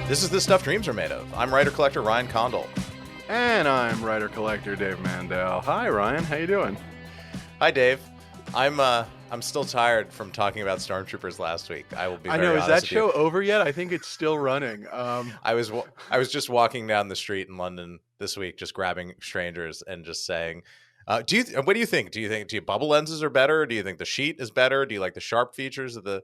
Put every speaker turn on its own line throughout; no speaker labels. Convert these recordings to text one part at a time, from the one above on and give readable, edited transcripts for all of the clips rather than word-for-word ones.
This is The Stuff Dreams Are Made Of. I'm writer-collector Ryan Condal.
And I'm writer-collector Dave Mandel. Hi, Ryan. How you doing?
Hi, Dave. I'm still tired from talking about Stormtroopers last week. I will be very honest.
Is that show over yet? I think it's still running.
I was just walking down the street in London this week, just grabbing strangers and just saying, what do you think? Do you bubble lenses are better? Or do you think the sheet is better? Do you like the sharp features of the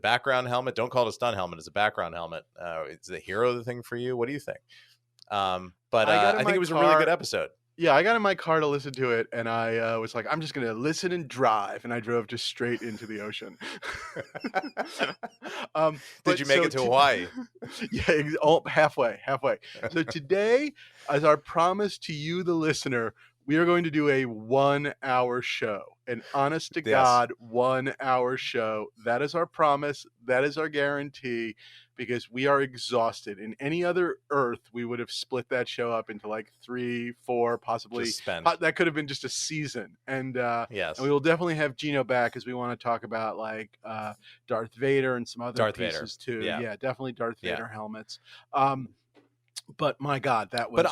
background helmet? Don't call it a stun helmet. It's a background helmet. Is the hero the thing for you? What do you think? I think it was a really good episode.
Yeah, I got in my car to listen to it, and I was like, I'm just going to listen and drive, and I drove just straight into the ocean.
Did you make it to Hawaii?
Yeah, halfway. So today, as our promise to you, the listener, we are going to do a 1 hour show, an honest to God 1 hour show. That is our promise. That is our guarantee, because we are exhausted. In any other Earth, we would have split that show up into like 3, 4, possibly. That could have been just a season. And and we will definitely have Gino back, because we want to talk about like Darth Vader and some other pieces too. Yeah, definitely Darth Vader helmets. But my God, that was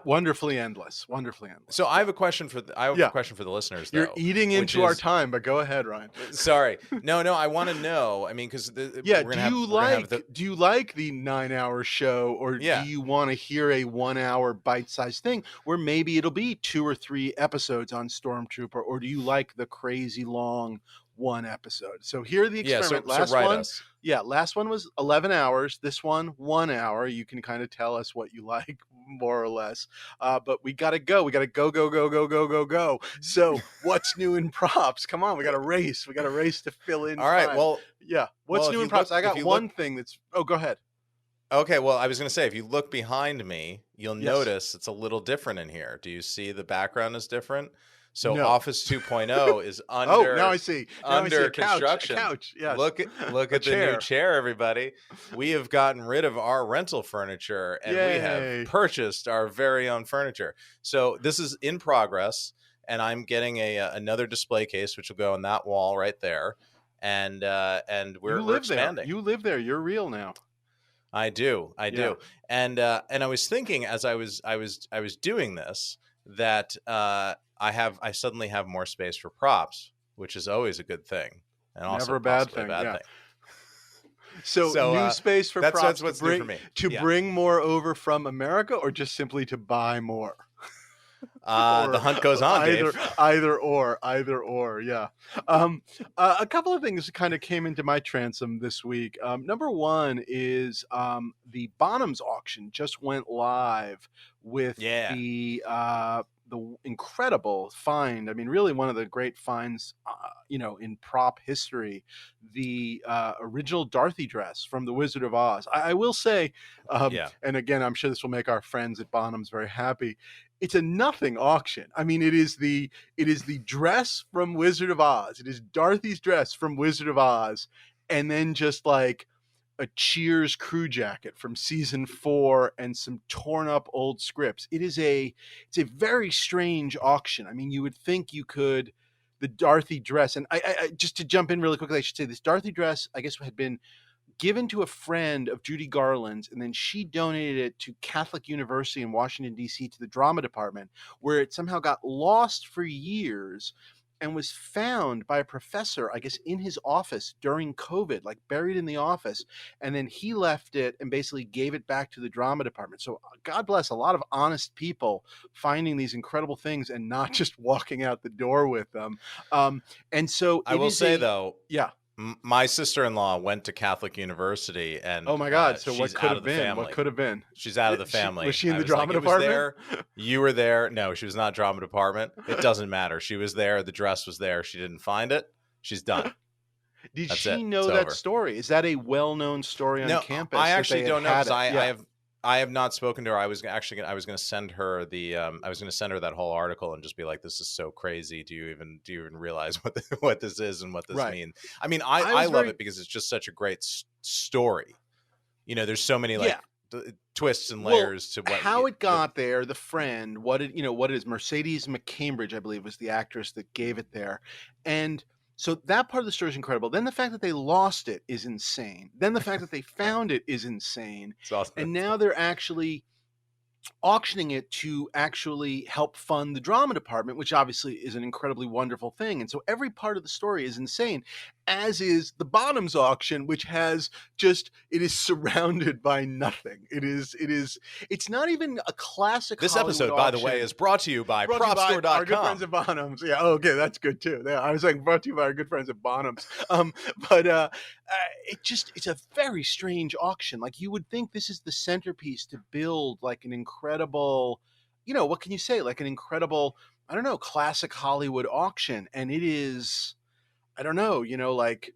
wonderfully endless. Wonderfully endless.
So I have a question for the listeners. Though,
you're eating into our time, but go ahead, Ryan.
Sorry, no. I want to know. I mean, because
do you like the 9 hour show, or do you want to hear a 1 hour bite sized thing where maybe it'll be 2 or 3 episodes on Stormtrooper, or do you like the crazy long one episode? So here the experiment. Last one was 11 hours. This one, 1 hour. You can kind of tell us what you like, more or less. But we got to go. We got to go. So what's new in props? Come on, we got to race. We got to race to fill in.
All right.
Time.
Well,
yeah. What's new in props? I got one thing that's. Oh, go ahead.
Okay. Well, I was going to say, if you look behind me, you'll notice it's a little different in here. Do you see the background is different? So Office 2.0 is under.
Now I see.
Under
construction.
Couch. Yes. Look at the new chair, everybody. We have gotten rid of our rental furniture, and we have purchased our very own furniture. So this is in progress, and I'm getting another display case, which will go on that wall right there. And we're expanding.
You live there. You're real now.
I do. And I was thinking, as I was doing this, that I suddenly have more space for props, which is always a good thing, and also
never a bad thing. So new space for props.
That's what's new for me.
Bring more over from America, or just simply to buy more.
The hunt goes on, Dave.
Either or. Yeah. A couple of things kind of came into my transom this week. Number one is the Bonhams auction just went live with the incredible find. I mean, really one of the great finds, in prop history, the original Dorothy dress from The Wizard of Oz. I will say, and again, I'm sure this will make our friends at Bonhams very happy. It's a nothing auction. I mean, it is the dress from Wizard of Oz. It is Dorothy's dress from Wizard of Oz, and then just like a Cheers crew jacket from season 4 and some torn up old scripts. It's a very strange auction. I mean, you would think the Dorothy dress, and I just to jump in really quickly, I should say this Dorothy dress, I guess, had been given to a friend of Judy Garland's, and then she donated it to Catholic University in Washington, D.C. to the drama department, where it somehow got lost for years and was found by a professor, I guess, in his office during COVID, like buried in the office. And then he left it and basically gave it back to the drama department. So God bless a lot of honest people finding these incredible things and not just walking out the door with them. And so
I will say, though, my sister-in-law went to Catholic University, and
oh my God! So what could have been? What could have been?
She's out of the family.
Was she in the drama department?
You were there. No, she was not drama department. It doesn't matter. She was there. The dress was there. She didn't find it. She's done.
Did she know that story? Is that a well-known story on campus?
I actually don't know, because I have not spoken to her. I was going to send her that whole article and just be like, "This is so crazy. Do you even realize what this is and what this means?" I mean, I love it because it's just such a great story. There's so many twists and layers to
how it got there. The friend, what it is. Mercedes McCambridge, I believe, was the actress that gave it there, and So that part of the story is incredible. Then the fact that they lost it is insane. Then the fact that they found it is insane.
It's also
And now they're actually auctioning it to actually help fund the drama department, which obviously is an incredibly wonderful thing. And so every part of the story is insane, as is the bottoms auction, which has just, it is surrounded by nothing. It's not even a classic
This
Hollywood
episode, by the
auction.
way, is brought to you by
Brought to you by
PropStore.com.
our good friends at Bonhams. Yeah, okay, that's good too. Yeah, I was saying brought to you by our good friends at Bonhams. But it's a very strange auction. Like, you would think this is the centerpiece to build like an incredible, what can you say? Like an incredible, I don't know, classic Hollywood auction. And it is, I don't know, like,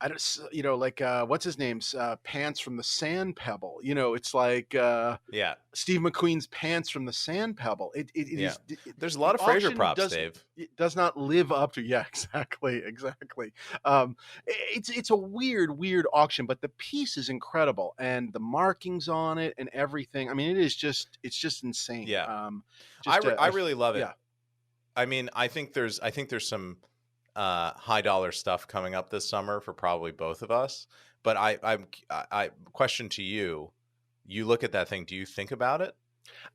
I don't, like, what's his name's pants from the Sand Pebble. It's like
Yeah.
Steve McQueen's pants from the Sand Pebble. It
Yeah.
is.
There's a lot of Frasier props, Dave.
It does not live up to. Yeah, exactly. It's a weird auction, but the piece is incredible, and the markings on it and everything. I mean, it's just insane.
Yeah. I really love it.
Yeah.
I mean, I think there's some high dollar stuff coming up this summer for probably both of us. But I question to you: you look at that thing, do you think about it?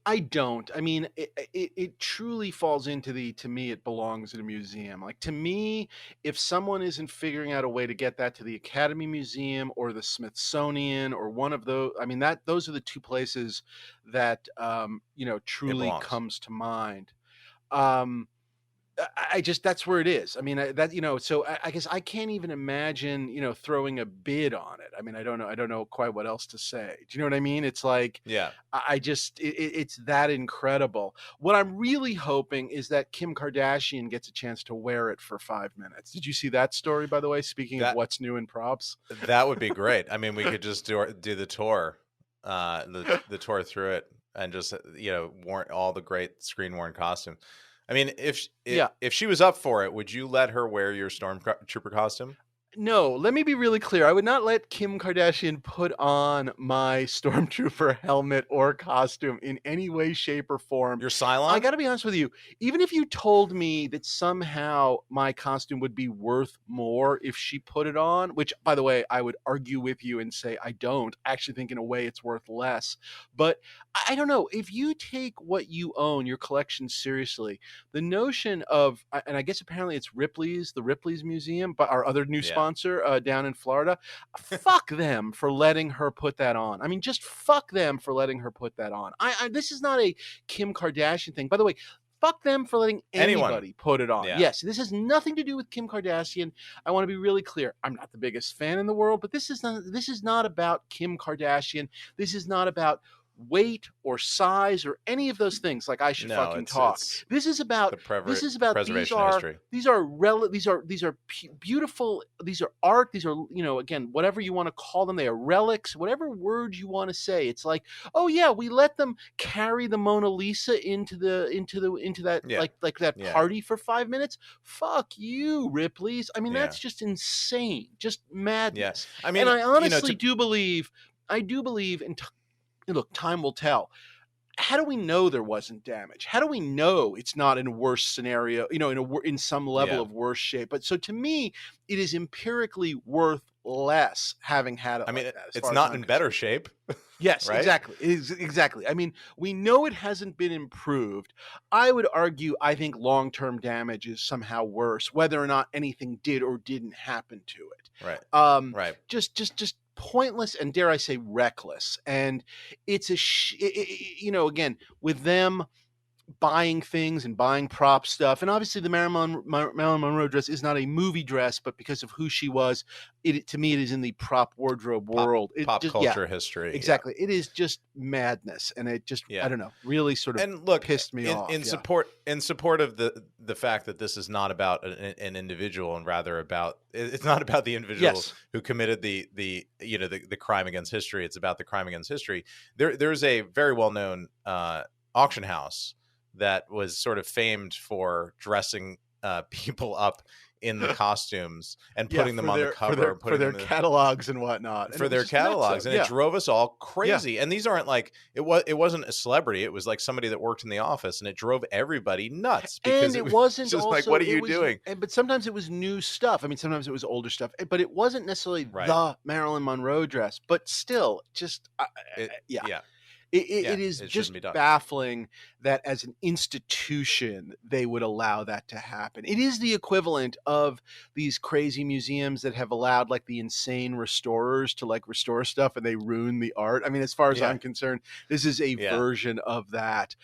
I don't. I mean, it truly falls into to me, it belongs in a museum. Like, to me, if someone isn't figuring out a way to get that to the Academy Museum or the Smithsonian or one of those, I mean, those are the two places that, truly comes to mind. I just, that's where it is. I mean, so I guess I can't even imagine, throwing a bid on it. I mean, I don't know quite what else to say. Do you know what I mean? It's like,
yeah,
I just, it's that incredible. What I'm really hoping is that Kim Kardashian gets a chance to wear it for 5 minutes. Did you see that story, by the way? Speaking of what's new in props,
that would be great. I mean, we could just do the tour, the tour through it, and just worn all the great screen worn costumes. I mean, if she was up for it, would you let her wear your Stormtrooper costume?
No, let me be really clear. I would not let Kim Kardashian put on my Stormtrooper helmet or costume in any way, shape, or form.
Your Cylon?
I got to be honest with you. Even if you told me that somehow my costume would be worth more if she put it on, which, by the way, I would argue with you and say I don't. I actually think in a way it's worth less. But I don't know. If you take what you own, your collection, seriously, the notion of, and I guess apparently it's the Ripley's Museum, but our other new sponsor down in Florida, fuck them for letting her put that on. I mean, just fuck them for letting her put that on. This is not a Kim Kardashian thing. By the way, fuck them for letting anybody put it on. Yeah. Yes, this has nothing to do with Kim Kardashian. I want to be really clear. I'm not the biggest fan in the world, but this is not about Kim Kardashian. This is not about weight or size or any of those things. Like, I should fucking talk. This is about
preservation history.
These are beautiful. These are art. These are, again, whatever you want to call them. They are relics. Whatever word you want to say. It's like, oh yeah, we let them carry the Mona Lisa into that like that party for 5 minutes. Fuck you, Ripley's. I mean, that's just insane. Just madness.
Yes. I mean,
and I honestly do believe in. Look, time will tell. How do we know there wasn't damage? How do we know it's not in a worse scenario, in some level of worse shape? But so to me, it is empirically worth less having had it.
I mean,
like that,
it's not in better shape.
Yes,
right?
Exactly. Exactly. I mean, we know it hasn't been improved. I would argue, I think long-term damage is somehow worse, whether or not anything did or didn't happen to it.
Right. Right.
Just pointless and, dare I say, reckless. And it's again, with them buying things and buying prop stuff, and obviously the Marilyn Monroe dress is not a movie dress, but because of who she was, to me it is in the prop wardrobe world,
pop culture history.
Exactly. It is just madness, and it just I don't know, really sort of pissed me off.
In support of the fact that this is not about an individual, and rather about, it's not about the individual who committed the crime against history. It's about the crime against history. There's a very well known auction house that was sort of famed for dressing people up in the costumes and
Yeah,
putting them on the cover and
for
putting
their
them in
catalogs and whatnot. And
for
it was
their
just nuts,
catalogs, and
yeah.
it drove us all
Yeah.
crazy. And these aren't like it wasn't a celebrity. It was like somebody that worked in the office, and it drove everybody nuts because
And
it
it
was
wasn't
just like,
also
what are
it
you
was
doing?
but sometimes it was new stuff. I mean, sometimes it was older stuff, but it wasn't necessarily
Right.
the Marilyn Monroe dress, but still just yeah.
Yeah.
It is
It
just
shouldn't be done.
baffling that as an institution they would allow that to happen. It is the equivalent of these crazy museums that have allowed like the insane restorers to like restore stuff and they ruin the art. I mean, as far as
Yeah.
I'm concerned, this is a
Yeah.
version of that.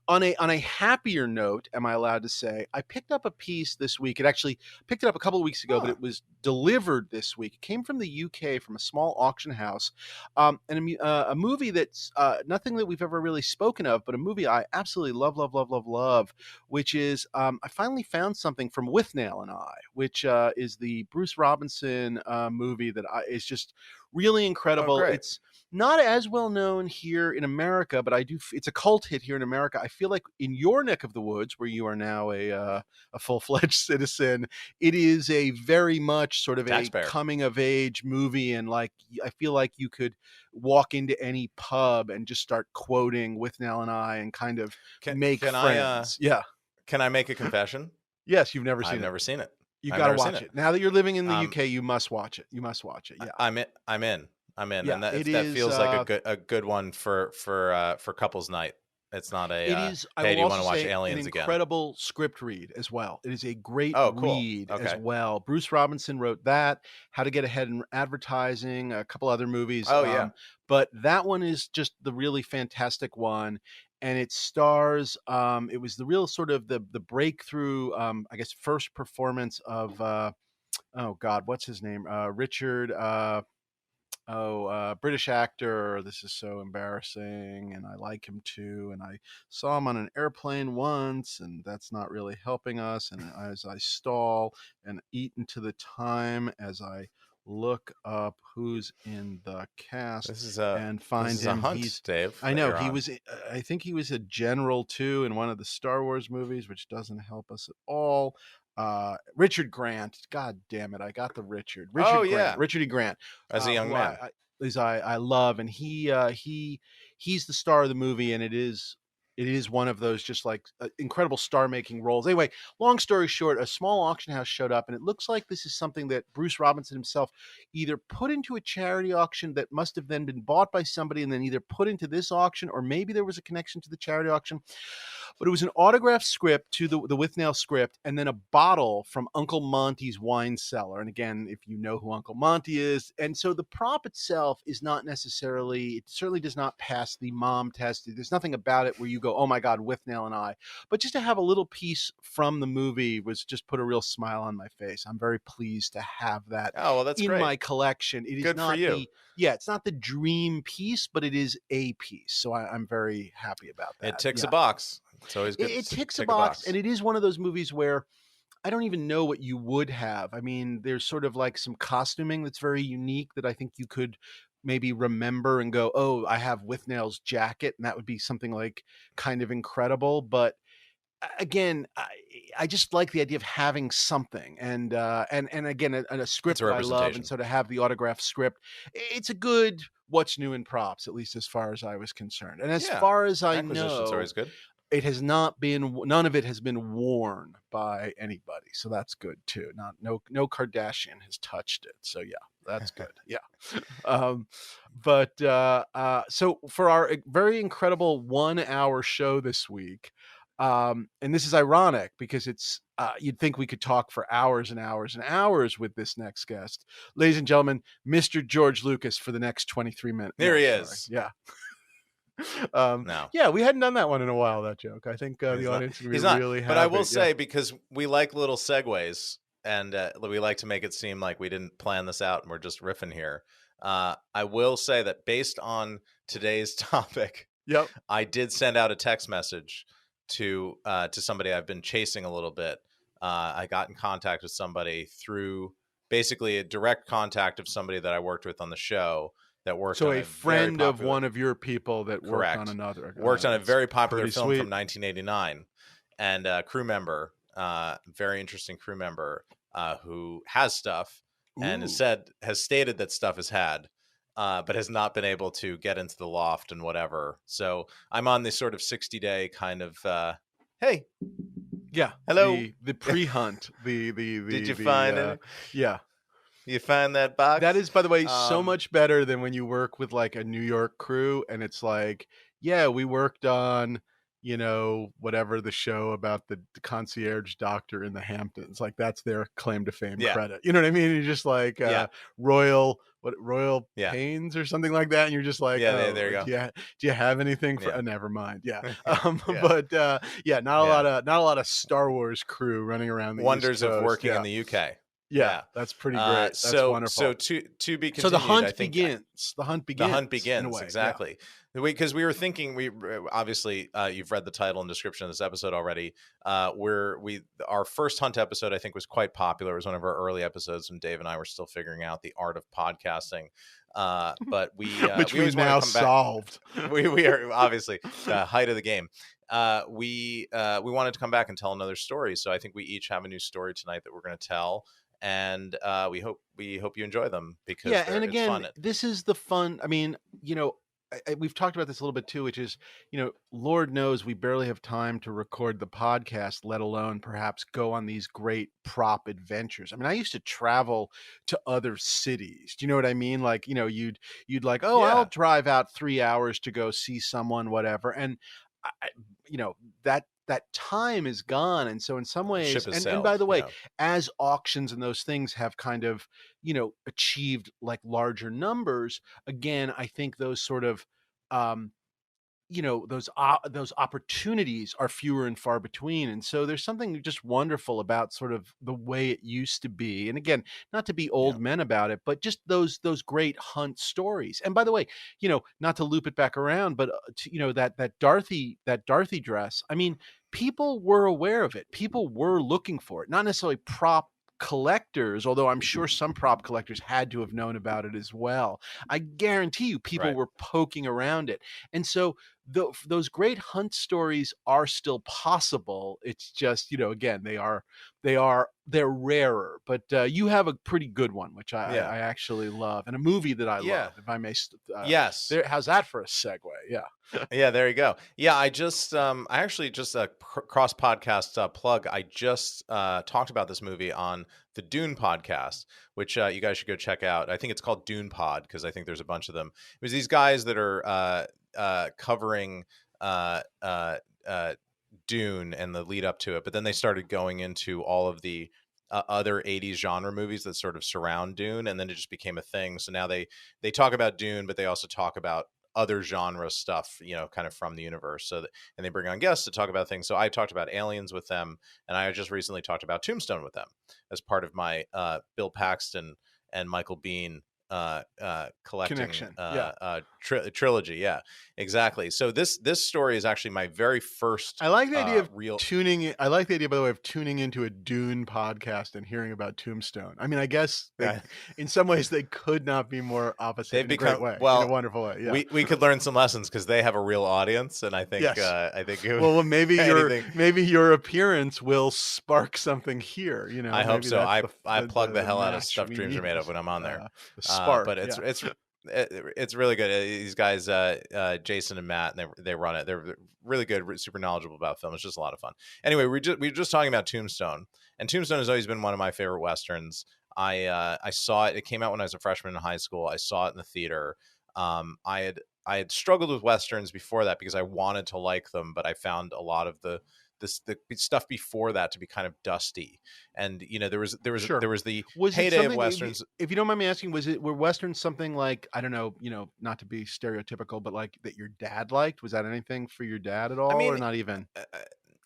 On a happier note, am I allowed to say, I picked up a piece this week. It actually picked it up a couple of weeks ago, but
Huh.
it was delivered this week. It came from the UK, from a small auction house, and a movie that's nothing that we've ever really spoken of, but a movie I absolutely love, love, love, love, love, which is I finally found something from Withnail and I, which is the Bruce Robinson movie that is just really
Oh,
incredible.
great.
It's not as well known here in America, but it's a cult hit here in America. I feel like in your neck of the woods, where you are now a full-fledged citizen, it is a very much sort of
Taxpayer.
a coming of age movie. And like, I feel like you could walk into any pub and just start quoting Withnail and I and kind of make friends. Yeah.
Can I make a confession?
Yes. You've never seen
I've
it.
never seen it.
You
I've
got to
never seen
watch
it.
it. Now that you're living in the UK, you must watch it. You must watch it. Yeah.
I'm in.
Yeah,
And that
is,
feels like a good one for couples night. It's not a
it is. I
hey, do
will
you want
also
to watch
say
Aliens
an
again?
incredible script read as well. It is a great
Oh, cool.
read as
Okay.
well. Bruce Robinson wrote that. How to Get Ahead in Advertising. A couple other movies.
Oh, yeah.
But that one is just the really fantastic one, and it stars. It was the real sort of the breakthrough. I guess first performance of. Oh God, what's his name? Richard. British actor. This is so embarrassing, and I like him too. And I saw him on an airplane once, and that's not really helping us. And as I stall and eat into the time as I look up who's in the cast and find him,
hunt, Dave.
I know he was. I think he was a general too in one of the Star Wars movies, which doesn't help us at all. Richard Grant. God damn it! I got the Richard.
Oh,
Grant.
yeah.
Richard E. Grant.
As a young man.
I love, and he's the star of the movie, and it is one of those just like incredible star making roles. Anyway, long story short, a small auction house showed up, and it looks like this is something that Bruce Robinson himself either put into a charity auction that must have then been bought by somebody and then either put into this auction, or maybe there was a connection to the charity auction. But it was an autographed script to the Withnail script, and then a bottle from Uncle Monty's wine cellar. And again, if you know who Uncle Monty is, and so the prop itself is not necessarily, it certainly does not pass the mom test. There's nothing about it where you go, oh my God, Withnail and I. But just to have a little piece from the movie was just put a real smile on my face. I'm very pleased to have that in
great.
my collection. It is
good
not
for you.
it's not the dream piece, but it is a piece. So I'm very happy about that.
It ticks a box. It's always good.
It ticks a box, and it is one of those movies where I don't even know what you would have. I mean, there's sort of like some costuming that's very unique that I think you could maybe remember and go, oh, I have Withnail's jacket, and that would be something like kind of incredible. But again, I just like the idea of having something, and again, a script I love, and so to have the autographed script, it's a good what's new in props, at least as far as I was concerned, and as far as I know,
always good.
It has not been, none of it has been worn by anybody, so that's good too. No Kardashian has touched it, so yeah, that's good. Yeah. So for our very incredible 1 hour show this week, and this is ironic because it's you'd think we could talk for hours and hours and hours with this next guest, ladies and gentlemen, Mr. George Lucas for the next 23 minutes.
There he is.
Yeah.
No.
Yeah, we hadn't done that one in a while, that joke. I think the audience would be really happy.
But I will say, because we like little segues, and we like to make it seem like we didn't plan this out and we're just riffing here. I will say that based on today's topic, I did send out a text message to somebody I've been chasing a little bit. I got in contact with somebody through basically a direct contact of somebody that I worked with on the show. That worked on
a friend of one of your people that worked on another.
Worked on a very popular film from 1989, and a crew member very interesting crew member who has stuff and
Ooh.
has stated that stuff is had. But has not been able to get into the loft and whatever. So I'm on this sort of 60-day kind of, hey,
Yeah.
hello.
The pre-hunt.
Did you find it?
Yeah.
You find that box?
That is, by the way, so
Um,
much better than when you work with like a New York crew and it's like, yeah, we worked on, whatever the show about the concierge doctor in the Hamptons. Like that's their claim to fame
yeah,
credit. You know what I mean? You're just like
yeah,
Royal
yeah,
Pains or something like that. And you're just like,
yeah.
oh,
There you go.
do you have anything for?
Yeah,
Never mind. Yeah.
yeah,
But yeah,
yeah.
not a lot of Star Wars crew running around the East
Wonders of
Coast.
working
Yeah.
in the UK.
Yeah,
Yeah.
that's pretty great. That's
So
wonderful.
to be
So the
continued. I
hunt
think
begins. The hunt
the hunt
begins in a
begins
way. Yeah.
exactly because we were thinking we obviously you've read the title and description of this episode already. Our first hunt episode I think was quite popular. It was one of our early episodes when Dave and I were still figuring out the art of podcasting. But
Which
we
we've
always want
now
to come back.
solved.
We are obviously height of the game. We wanted to come back and tell another story, so I think we each have a new story tonight that we're going to tell, and we hope you enjoy them because
Yeah, and
it's
again,
fun.
this is the fun. I mean, we've talked about this a little bit too, which is, Lord knows we barely have time to record the podcast, let alone perhaps go on these great prop adventures. I mean, I used to travel to other cities. Do you know what I mean? Like, you'd like, oh, I'll
Yeah,
drive out 3 hours to go see someone, whatever. And I, that time is gone. And so in some
the ship
ways,
has
and by
sailed.
the way, as auctions and those things have kind of, achieved like larger numbers, again, I think those sort of, um, those opportunities are fewer and far between. And so there's something just wonderful about sort of the way it used to be. And again, not to be
Yeah,
old men about it, but just those great hunt stories. And by the way, not to loop it back around, but that Dorothy dress, I mean, people were aware of it. People were looking for it, not necessarily prop collectors, although I'm sure some prop collectors had to have known about it as well. I guarantee you people
right.
were poking around it. And so those great hunt stories are still possible. It's just, again, they're rarer, but you have a pretty good one, which
Yeah,
I actually love, and a movie that I
yeah.
love, if I may.
Yes.
How's that for a segue? Yeah.
Yeah, there you go. Yeah, I actually just a cross podcast plug. I just talked about this movie on the Dune podcast, which you guys should go check out. I think it's called Dune Pod because I think there's a bunch of them. It was these guys that are covering Dune and the lead up to it, but then they started going into all of the other 80s genre movies that sort of surround Dune, and then it just became a thing. So now they talk about Dune, but they also talk about other genre stuff, kind of from the universe. And they bring on guests to talk about things. So I talked about Aliens with them, and I just recently talked about Tombstone with them as part of my Bill Paxton and Michael Bean collecting
Connection. Yeah.
trilogy. Yeah, exactly. So this story is actually my very first
I like the idea of
real
I like the idea, by the way, of tuning into a Dune podcast and hearing about Tombstone. I mean, I guess in some ways they could not be more opposite.
They've
in
become
a great way,
well,
in a wonderful way. Yeah.
we could learn some lessons because they have a real audience, and I think
Yes.
well,
maybe your appearance will spark something here.
I hope so. I plug the hell out of
match
Stuff
we
Dreams Are
need.
Made Of when I'm on there.
The spark,
but it's really good. These guys, Jason and Matt, and they run it. They're really good, super knowledgeable about film. It's just a lot of fun. Anyway, we were just talking about Tombstone, and Tombstone has always been one of my favorite westerns. I saw it. It came out when I was a freshman in high school. I saw it in the theater. I had struggled with westerns before that because I wanted to like them, but I found a lot of the stuff before that to be kind of dusty. And there was
Sure.
there was the
Was
heyday of westerns.
If you don't mind me asking, were westerns something like, I don't know, not to be stereotypical, but like that your dad liked? Was that anything for your dad at all, or not even?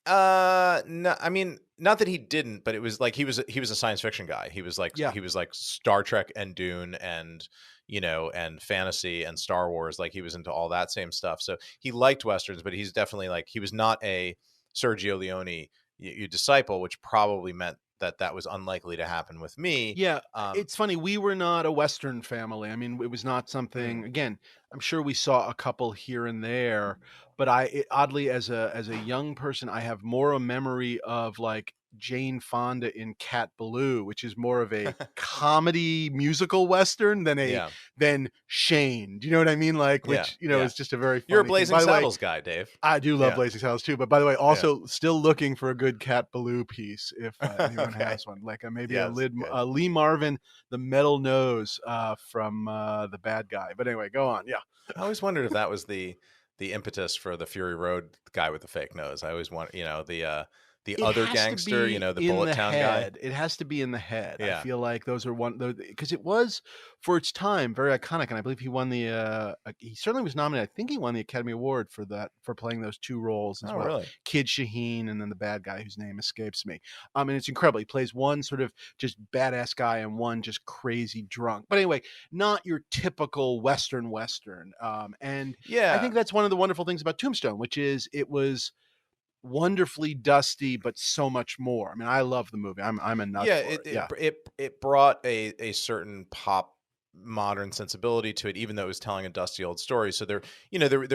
No, I mean, not that he didn't, but it was like he was a science fiction guy. He was like Star Trek and Dune and and fantasy and Star Wars. Like he was into all that same stuff. So he liked westerns, but he's definitely like, he was not a Sergio Leone you disciple, which probably meant that was unlikely to happen with me.
Yeah, it's funny. We were not a Western family. I mean, it was not something. Again, I'm sure we saw a couple here and there, but oddly, as a young person, I have more a memory of like Jane Fonda in Cat Ballou, which is more of a comedy musical western
Yeah.
than Shane. Do you know what I mean? Like,
Yeah.
which,
Yeah.
is just a very
You're a
funny thing.
Blazing
By the way,
Saddles guy, Dave.
I do love
Yeah.
Blazing Saddles too, but by the way,
Yeah.
also still looking for a good Cat Ballou piece if anyone
Okay.
has one, like maybe
Yes. Good.
Lee Marvin, the metal nose from The Bad Guy. But anyway, go on. Yeah,
I always wondered if that was the impetus for the Fury Road guy with the fake nose. I always want, the
it
other
has to
gangster,
be
the
in
Bullet
the
Town guy.
head. It has to be in the head. I
Yeah.
feel like those are because it was for its time very iconic, and I believe he won the. He certainly was nominated. I think he won the Academy Award for playing those two roles as
Oh,
well.
really?
Kid Shaheen, and then the bad guy whose name escapes me. And it's incredible. He plays one sort of just badass guy and one just crazy drunk. But anyway, not your typical Western. And I
Yeah.
think that's one of the wonderful things about Tombstone, which is it was wonderfully dusty, but so much more. I mean, I love the movie. I'm a nut
Yeah,
for it.
it
Yeah.
it brought a certain pop modern sensibility to it, even though it was telling a dusty old story. So there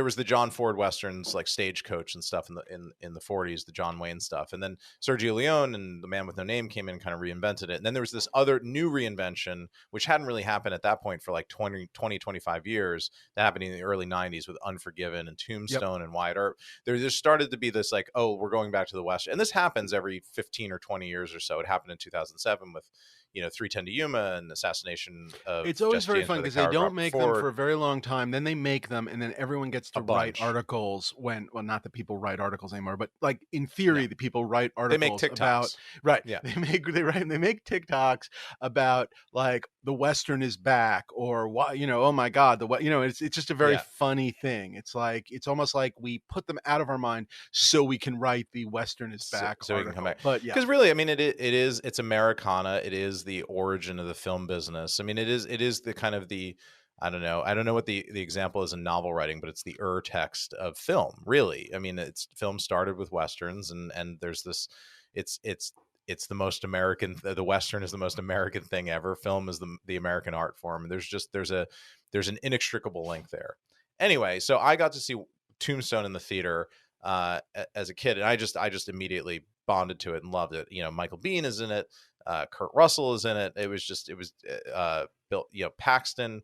was the John Ford westerns like Stagecoach and stuff in the 40s, the John Wayne stuff, and then Sergio Leone and The Man with No Name came in and kind of reinvented it. And then there was this other new reinvention which hadn't really happened at that point for like 25 years, that happened in the early 90s with Unforgiven and Tombstone and Wyatt Earp. There just started to be this like, oh, we're going back to the West, and this happens every 15 or 20 years or so. It happened in 2007 with 310 to Yuma and Assassination of
It's always
Jesse
very
James
fun
by the
because they
Coward
don't
Robert
make them
Ford.
for a very long time. Then they make them, and then everyone gets to
A
write
bunch.
articles not that people write articles anymore, but like in theory,
No.
the people write
They make
articles
TikToks.
about right.
Yeah.
They make TikToks about like the Western is back, or what, oh my God, it's just a very
Yeah.
funny thing. It's like it's almost like we put them out of our mind so we can write the Western is back
so we can come back.
But yeah,
because really, I mean, it's Americana. It is the origin of the film business. I mean, it is the kind of the I don't know what the example is in novel writing, but it's the text of film. Really, I mean, film started with westerns, and there's this, it's the most American. The Western is the most American thing ever. Film is the American art form. And there's an inextricable link there. Anyway, so I got to see Tombstone in the theater as a kid, and I just immediately bonded to it and loved it. Michael Biehn is in it. Kurt Russell is in it. It was Bill, Paxton,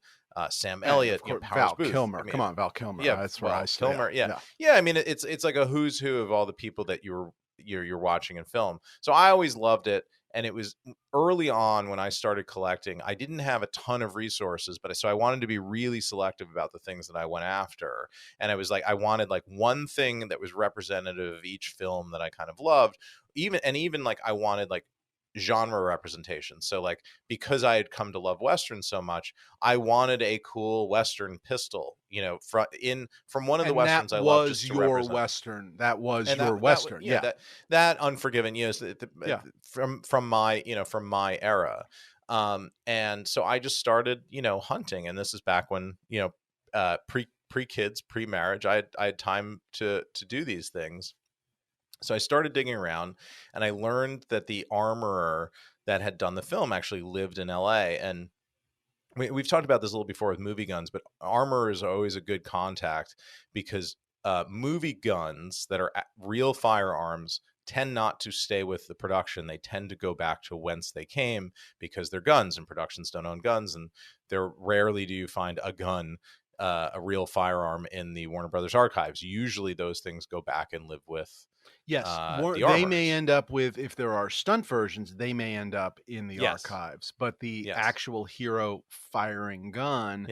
Sam Elliott,
Val
Booth.
Kilmer.
I mean,
Come on, Val Kilmer.
Yeah,
That's where I
Kilmer. Yeah. I mean, it's like a who's who of all the people that you're watching in film. So I always loved it. And it was early on when I started collecting. I didn't have a ton of resources, so I wanted to be really selective about the things that I went after. And I was like, I wanted like one thing that was representative of each film that I kind of loved. Even like I wanted like genre representation. So like, because I had come to love Western so much, I wanted a cool Western pistol, from one of the Westerns I loved, just to represent.
Western. That was your
That,
Western.
that Unforgiven, from my era. And so I just started, hunting, and this is back when, pre kids, pre marriage, I had time to do these things. So I started digging around, and I learned that the armorer that had done the film actually lived in LA. And we've talked about this a little before with movie guns, but armorers are always a good contact, because movie guns that are real firearms tend not to stay with the production. They tend to go back to whence they came, because they're guns, and productions don't own guns. And rarely do you find a gun, a real firearm, in the Warner Brothers archives. Usually those things go back and live with
they may end up with, if there are stunt versions, they may end up in the archives, but the actual hero firing gun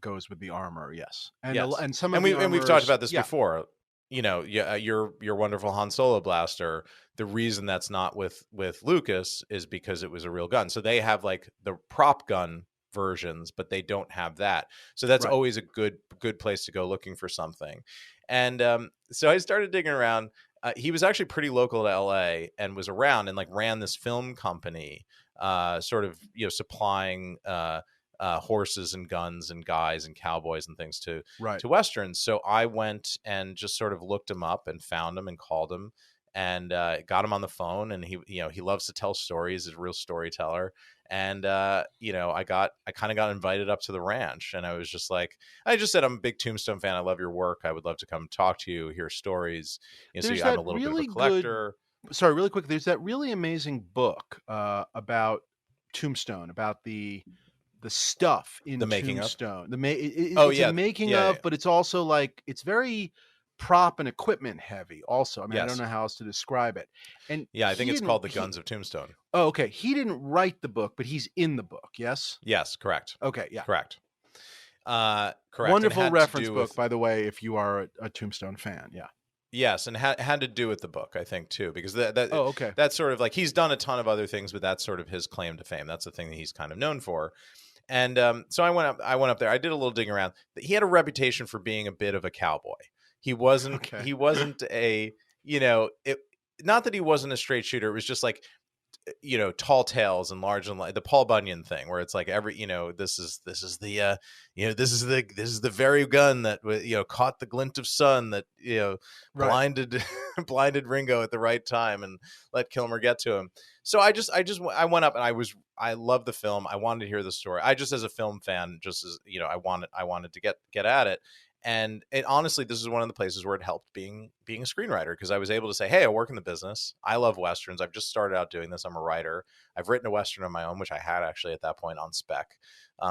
goes with the armor. And some of
we've talked about this before. Your wonderful Han Solo blaster, the reason that's not with Lucas is because it was a real gun. So they have like the prop gun versions, but they don't have that. So that's always a good place to go looking for something. And so I started digging around. He was actually pretty local to LA and was around and like ran this film company, sort of, supplying horses and guns and guys and cowboys and things to Westerns. So I went and just sort of looked him up and found him and called him and got him on the phone. And he loves to tell stories. He's a real storyteller. And, I kind of got invited up to the ranch, and I was just like, I just said, I'm a big Tombstone fan. I love your work. I would love to come talk to you, hear stories. So I'm a little bit of a collector.
sorry, really quick. There's that really amazing book about Tombstone, about the stuff in
The making of.
Tombstone.
Oh
It's a
yeah,
making
yeah, yeah.
of, but it's also like it's very prop and equipment heavy. Also, I mean, I don't
Yes,
know how else to describe it. And
yeah. I think
he
it's
didn't.
called the Guns of Tombstone.
Oh, okay. He didn't write the book, but he's in the book. Yes.
Yes, correct,
Okay. Yeah.
correct, correct, and
Wonderful
had to
reference
do
book,
with
by the way, if you are a Tombstone fan. Yeah.
yes, and had to do with the book, I think too, because
Oh, okay.
that's sort of like he's done a ton of other things, but that's sort of his claim to fame. That's the thing that he's kind of known for. And so I went up there. I did a little digging around. He had a reputation for being a bit of a cowboy.
Okay.
He wasn't a you know it. Not that he wasn't a straight shooter. It was just like tall tales and large and the Paul Bunyan thing, where it's like every this is the this is the very gun that caught the glint of sun that
Right.
blinded blinded Ringo at the right time and let Kilmer get to him. So I went up and I loved the film. I wanted to hear the story. I just, as a film fan, just as I wanted to get at it. And honestly, this is one of the places where it helped being a screenwriter, because I was able to say, hey, I work in the business. I love Westerns. I've just started out doing this. I'm a writer. I've written a Western of my own, which I had actually at that point on spec,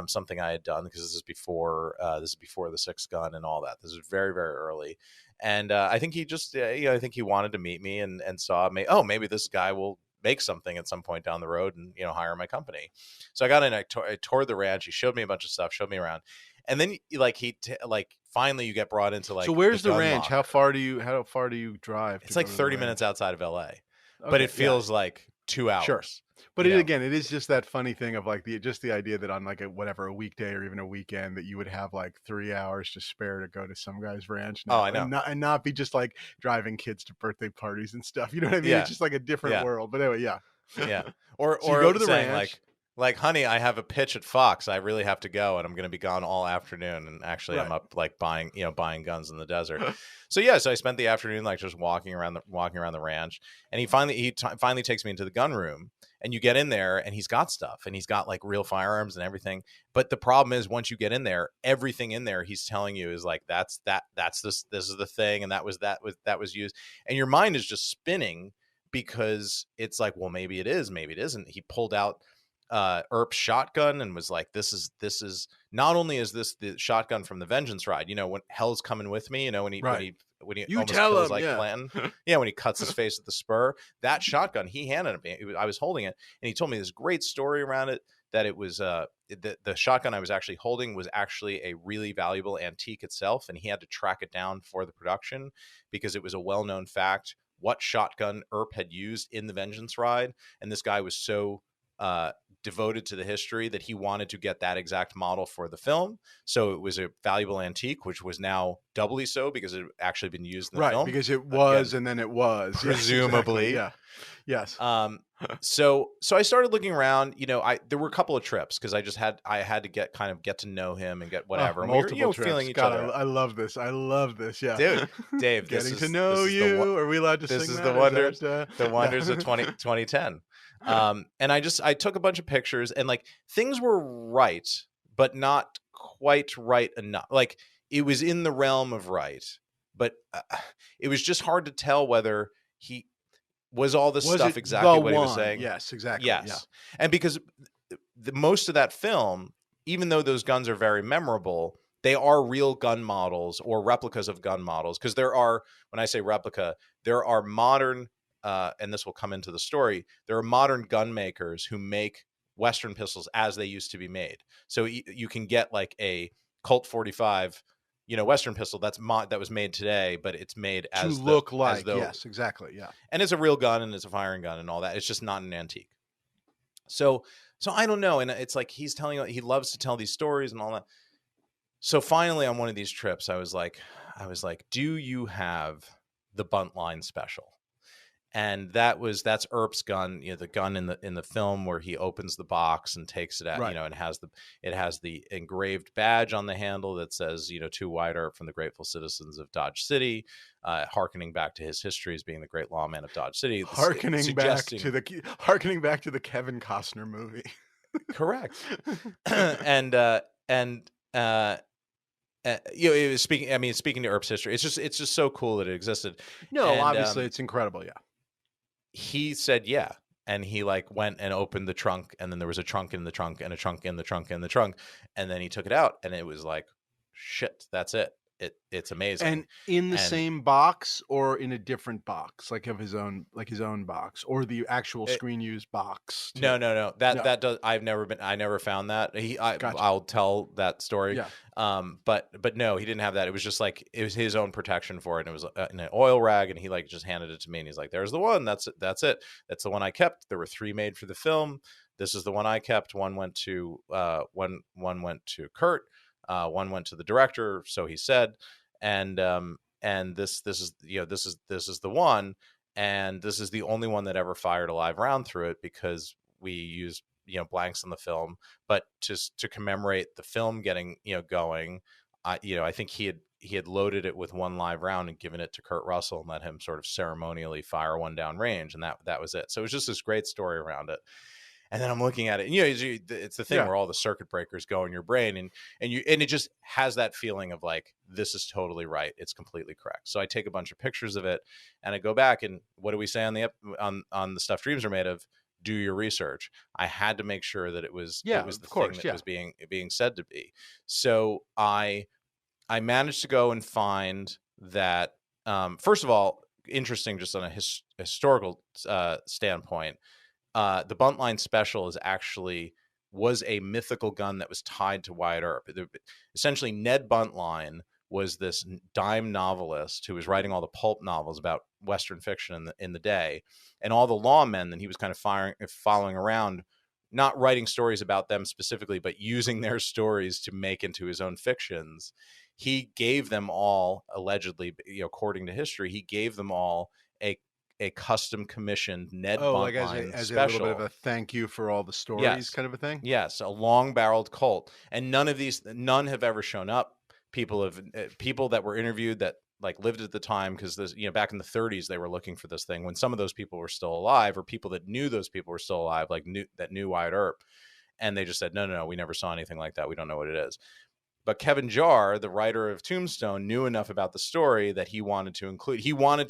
something I had done, because this is before the Sixth Gun and all that. This is very, very early. And I think he just, I think he wanted to meet me and saw me. Oh, maybe this guy will make something at some point down the road and hire my company. So I got in. I toured the ranch. He showed me a bunch of stuff. Showed me around. And then finally you get brought into
So
like
where's the
gun
ranch?
locker.
How far do you drive?
It's
To go
like
to the
30
ranch?
minutes outside of LA, but
Okay.
it
Yeah.
feels like 2
Sure.
hours.
But it is just that funny thing of like the idea that on like a weekday or even a weekend that you would have like 3 hours to spare to go to some guy's ranch
Oh,
now
I know.
and not be just like driving kids to birthday parties and stuff. You know what I mean?
Yeah.
It's just like a different
Yeah.
world. But anyway, yeah.
Yeah.
So you go
Or
to the
saying
ranch.
like, honey, I have a pitch at Fox. I really have to go, and I'm going to be gone all afternoon. And actually,
Right.
I'm up like buying guns in the desert. So I spent the afternoon like just walking around the ranch. And he finally takes me into the gun room, and you get in there, and he's got stuff, and he's got like real firearms and everything. But the problem is, once you get in there, everything in there he's telling you is like that's this is the thing, and that was used, and your mind is just spinning, because it's like, well, maybe it is, maybe it isn't. He pulled out Earp's shotgun and was like, this is not only is this the shotgun from the Vengeance ride, when Hell's Coming With Me,
Right.
when he
You
almost
tell
kills
him,
like
yeah.
Clanton, yeah, when he cuts his face at the spur, that shotgun he handed me. I was holding it, and he told me this great story around it, that it was the shotgun I was actually holding was actually a really valuable antique itself, and he had to track it down for the production, because it was a well-known fact what shotgun Earp had used in the Vengeance ride, and this guy was so devoted to the history that he wanted to get that exact model for the film. So it was a valuable antique, which was now doubly so because it had actually been used in the
Right,
film.
because it was,
Again,
and then it was.
presumably.
Yes, exactly. Yeah. Yes.
So I started looking around. There were a couple of trips, because I had to get to know him and get whatever. And we
Multiple
were
trips.
feeling each
God,
other out.
I love this. I love this. Yeah.
Dude, Dave,
Getting to know you. Are we allowed to
this
sing
is
that?
the wonders,
Yeah.
of 2010. And I took a bunch of pictures, and like things were right, but not quite right enough. Like it was in the realm of right, but it was just hard to tell whether he was all this stuff exactly what he was saying.
Yes, exactly.
Yes.
Yeah.
And because most of that film, even though those guns are very memorable, they are real gun models or replicas of gun models. Because there are, when I say replica, there are modern, and this will come into the story, there are modern gun makers who make Western pistols as they used to be made. So you can get like a Colt 45, Western pistol that was made today, but it's made
To
as
look like,
as though,
yes, exactly. Yeah.
and it's a real gun and it's a firing gun and all that. It's just not an antique. So I don't know. And it's like, he loves to tell these stories and all that. So finally on one of these trips, I was like, do you have the Buntline special? And that's Earp's gun, the gun in the film where he opens the box and takes it out,
Right.
and it has the engraved badge on the handle that says, to Wyatt Earp from the grateful citizens of Dodge City, hearkening back to his history as being the great lawman of Dodge City.
Harkening back to the Kevin Costner movie.
Correct. and it was speaking to Earp's history. It's just so cool that it existed.
No,
And,
obviously it's incredible. Yeah.
he said, yeah. And he like went and opened the trunk, and then there was a trunk in the trunk and a trunk in the trunk and the trunk. And then he took it out, and it was like, shit, that's it. It's amazing.
And in the
And
same box or in a different box, like of his own box, or the actual screen used box?
No. That
No.
that does. I never found that.
Gotcha.
I'll tell that story.
Yeah.
But no, he didn't have that. It was just like, it was his own protection for it. And it was in an oil rag, and he like just handed it to me, and he's like, "There's the one. That's it. That's the one I kept. There were 3 made for the film. This is the one I kept. One went to one went to Kurt. One went to the director. So he said, and this is this is the one." And this is the only one that ever fired a live round through it, because we used blanks on the film. But just to commemorate the film getting going, I think he had loaded it with 1 live round and given it to Kurt Russell and let him sort of ceremonially fire one down range, and that was it. So it was just this great story around it. And then I'm looking at it, and it's the thing where all the circuit breakers go in your brain, and it just has that feeling of like, this is totally right. It's completely correct. So I take a bunch of pictures of it, and I go back, and what do we say on the Stuff Dreams Are Made Of? Do your research. I had to make sure that it was the thing that was being said to be. So I managed to go and find that. First of all, interesting, just on a historical standpoint. The Buntline Special was a mythical gun that was tied to Wyatt Earp. Essentially, Ned Buntline was this dime novelist who was writing all the pulp novels about Western fiction in the day, and all the lawmen that he was kind of following around, not writing stories about them specifically, but using their stories to make into his own fictions. He gave them all, allegedly, according to history, he gave them all a custom commissioned Ned Buntline
as
special.
a little bit of a thank you for all the stories, kind of a thing.
Yes, a long-barreled Colt, and none have ever shown up. People that were interviewed that like lived at the time, because this back in the 30s they were looking for this thing when some of those people were still alive, or people that knew those people were still alive, like knew Wyatt Earp, and they just said no, we never saw anything like that. We don't know what it is. But Kevin Jarre, the writer of Tombstone, knew enough about the story that he wanted to include. He wanted